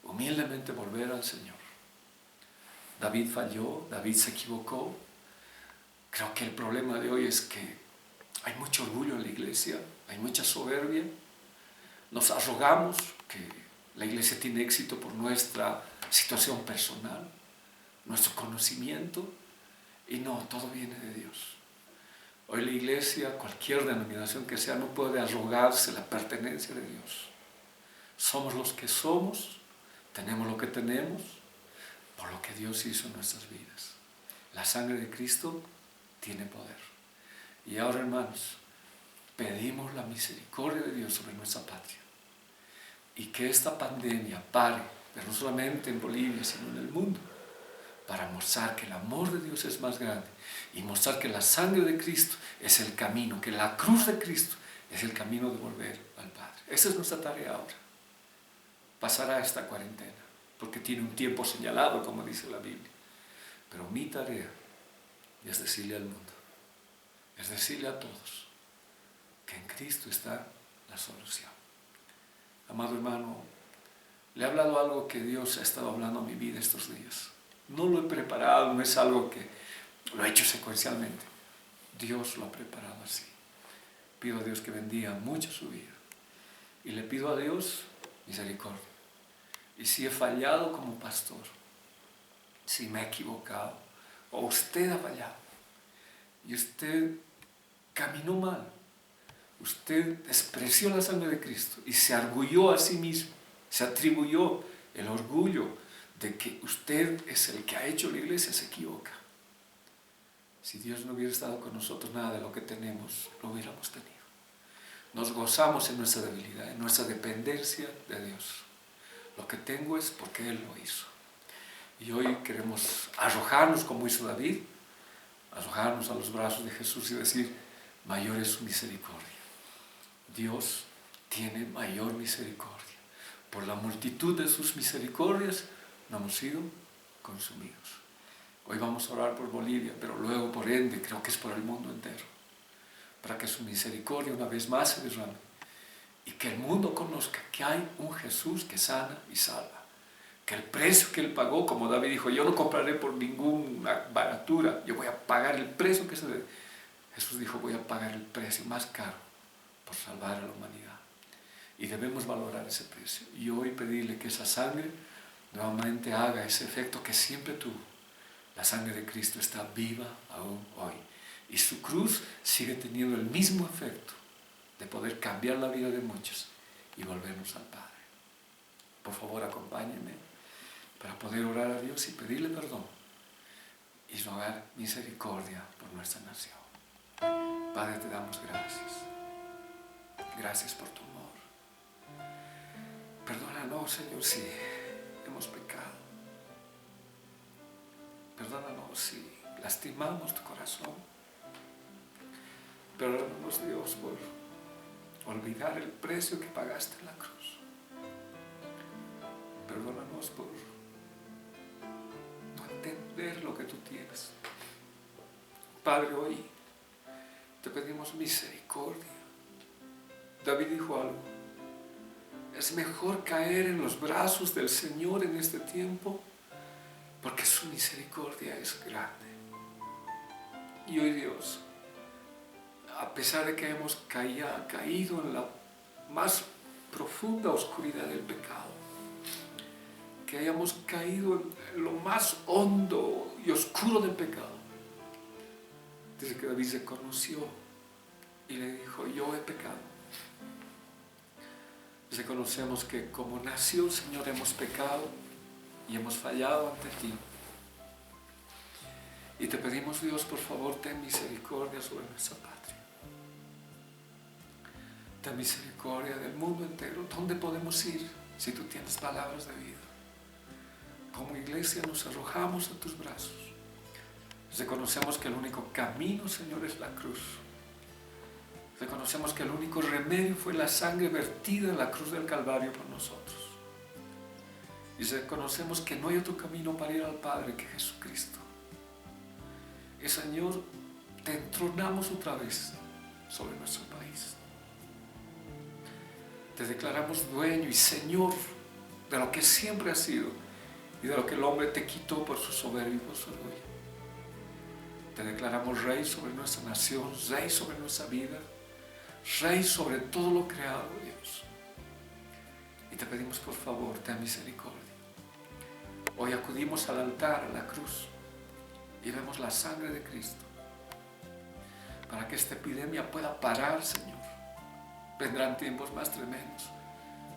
humildemente volver al Señor. David falló, David se equivocó. Creo que el problema de hoy es que hay mucho orgullo en la iglesia, hay mucha soberbia. Nos arrogamos que la iglesia tiene éxito por nuestra situación personal, nuestro conocimiento, y no, todo viene de Dios. Hoy la iglesia, cualquier denominación que sea, no puede arrogarse la pertenencia de Dios. Somos los que somos, tenemos lo que tenemos, por lo que Dios hizo en nuestras vidas. La sangre de Cristo tiene poder. Y ahora, hermanos, pedimos la misericordia de Dios sobre nuestra patria. Y que esta pandemia pare, pero no solamente en Bolivia, sino en el mundo, para mostrar que el amor de Dios es más grande y mostrar que la sangre de Cristo es el camino, que la cruz de Cristo es el camino de volver al Padre. Esa es nuestra tarea ahora. Pasará esta cuarentena, porque tiene un tiempo señalado, como dice la Biblia. Pero mi tarea es decirle al mundo, es decirle a todos, que en Cristo está la solución. Amado hermano, le he hablado algo que Dios ha estado hablando a mi vida estos días. No lo he preparado, no es algo que lo he hecho secuencialmente. Dios lo ha preparado así. Pido a Dios que bendiga mucho su vida. Y le pido a Dios misericordia. Y si he fallado como pastor, si me he equivocado, o usted ha fallado, y usted caminó mal, usted despreció la sangre de Cristo y se arguyó a sí mismo, se atribuyó el orgullo de que usted es el que ha hecho la iglesia, se equivoca. Si Dios no hubiera estado con nosotros, nada de lo que tenemos lo hubiéramos tenido. Nos gozamos en nuestra debilidad, en nuestra dependencia de Dios. Lo que tengo es porque Él lo hizo. Y hoy queremos arrojarnos como hizo David, arrojarnos a los brazos de Jesús y decir, mayor es su misericordia. Dios tiene mayor misericordia. Por la multitud de sus misericordias no hemos sido consumidos. Hoy vamos a orar por Bolivia, pero luego por ende creo que es por el mundo entero, para que su misericordia una vez más se derrame y que el mundo conozca que hay un Jesús que sana y salva, que el precio que Él pagó, como David dijo, yo no compraré por ninguna baratura, yo voy a pagar el precio que se debe. Jesús dijo, voy a pagar el precio más caro por salvar a la humanidad, y debemos valorar ese precio. Y hoy pedirle que esa sangre nuevamente haga ese efecto que siempre tuvo. La sangre de Cristo está viva aún hoy, y su cruz sigue teniendo el mismo efecto de poder cambiar la vida de muchos y volvernos al Padre. Por favor, acompáñenme para poder orar a Dios y pedirle perdón y rogar misericordia por nuestra nación. Padre, te damos gracias. Gracias por tu amor. Perdónanos, Señor, si hemos pecado. Perdónanos si lastimamos tu corazón. Perdónanos, Dios, por olvidar el precio que pagaste en la cruz. Perdónanos por no entender lo que tú tienes. Padre, hoy te pedimos misericordia. David dijo algo: es mejor caer en los brazos del Señor en este tiempo, porque su misericordia es grande. Y hoy, Dios, a pesar de que hemos caído en la más profunda oscuridad del pecado, que hayamos caído en lo más hondo y oscuro del pecado, desde que David se conoció y le dijo, yo he pecado. Reconocemos que como nació, Señor, hemos pecado y hemos fallado ante ti. Y te pedimos, Dios, por favor, ten misericordia sobre nuestra patria. Ten misericordia del mundo entero. ¿Dónde podemos ir si tú tienes palabras de vida? Como iglesia nos arrojamos a tus brazos. Reconocemos que el único camino, Señor, es la cruz. Reconocemos que el único remedio fue la sangre vertida en la cruz del Calvario por nosotros. Y reconocemos que no hay otro camino para ir al Padre que Jesucristo. Y Señor, te entronamos otra vez sobre nuestro país. Te declaramos dueño y Señor de lo que siempre has sido y de lo que el hombre te quitó por su soberbia y por su orgullo. Te declaramos Rey sobre nuestra nación, Rey sobre nuestra vida, Rey sobre todo lo creado, Dios. Y te pedimos, por favor, ten misericordia. Hoy acudimos al altar, a la cruz, y vemos la sangre de Cristo para que esta epidemia pueda parar, Señor. Vendrán tiempos más tremendos,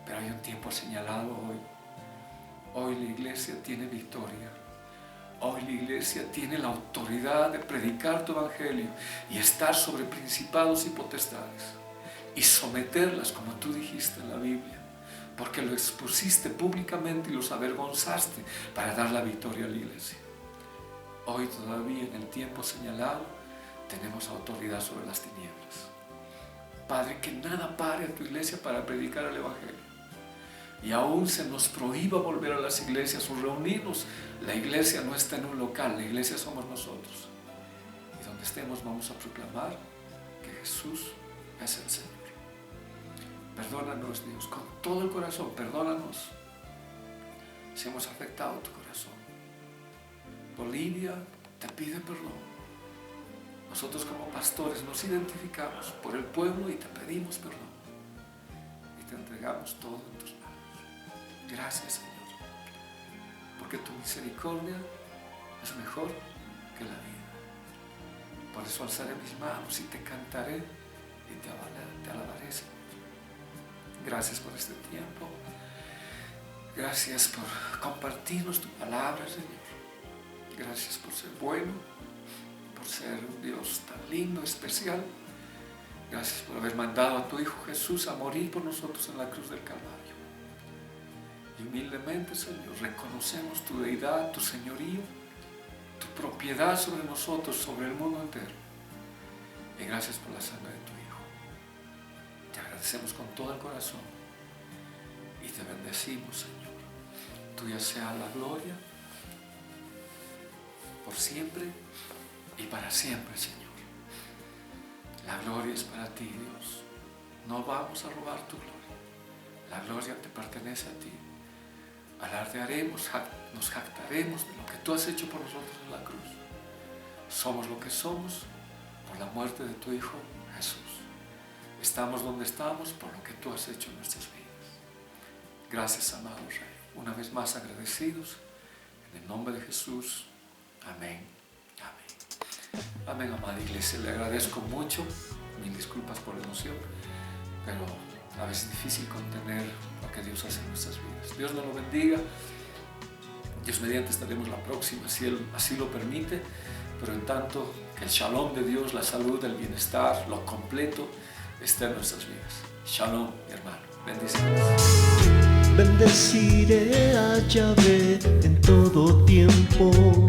pero hay un tiempo señalado hoy. Hoy la iglesia tiene victoria. Hoy la iglesia tiene la autoridad de predicar tu evangelio y estar sobre principados y potestades y someterlas como tú dijiste en la Biblia, porque lo expusiste públicamente y los avergonzaste para dar la victoria a la iglesia. Hoy todavía en el tiempo señalado tenemos autoridad sobre las tinieblas. Padre, que nada pare a tu iglesia para predicar el evangelio. Y aún se nos prohíba volver a las iglesias o reunirnos. La iglesia no está en un local, la iglesia somos nosotros. Y donde estemos vamos a proclamar que Jesús es el Señor. Perdónanos, Dios, con todo el corazón, perdónanos si hemos afectado tu corazón. Bolivia te pide perdón. Nosotros como pastores nos identificamos por el pueblo y te pedimos perdón. Y te entregamos todo en tus manos. Gracias, Señor, porque tu misericordia es mejor que la vida. Por eso alzaré mis manos y te cantaré y te alabaré, Señor. Gracias por este tiempo. Gracias por compartirnos tu palabra, Señor. Gracias por ser bueno, por ser un Dios tan lindo, especial. Gracias por haber mandado a tu Hijo Jesús a morir por nosotros en la cruz del Calvario. Y humildemente, Señor, reconocemos tu deidad, tu señorío, tu propiedad sobre nosotros, sobre el mundo entero. Y gracias por la sangre de tu Hijo. Te agradecemos con todo el corazón y te bendecimos, Señor. Tuya sea la gloria por siempre y para siempre, Señor. La gloria es para ti, Dios. No vamos a robar tu gloria. La gloria te pertenece a ti. Alardearemos, nos jactaremos de lo que tú has hecho por nosotros en la cruz. Somos lo que somos por la muerte de tu Hijo Jesús. Estamos donde estamos por lo que tú has hecho en nuestras vidas. Gracias, amado Rey. Una vez más agradecidos. En el nombre de Jesús. Amén. Amén. Amén, amada iglesia. Le agradezco mucho. Mil disculpas por la emoción, pero a veces es difícil contener lo que Dios hace en nuestras vidas. Dios nos lo bendiga. Dios mediante estaremos la próxima, si Él así lo permite. Pero en tanto, que el shalom de Dios, la salud, el bienestar, lo completo, esté en nuestras vidas. Shalom, mi hermano. Bendiciones. Bendeciré a Yahvé en todo tiempo.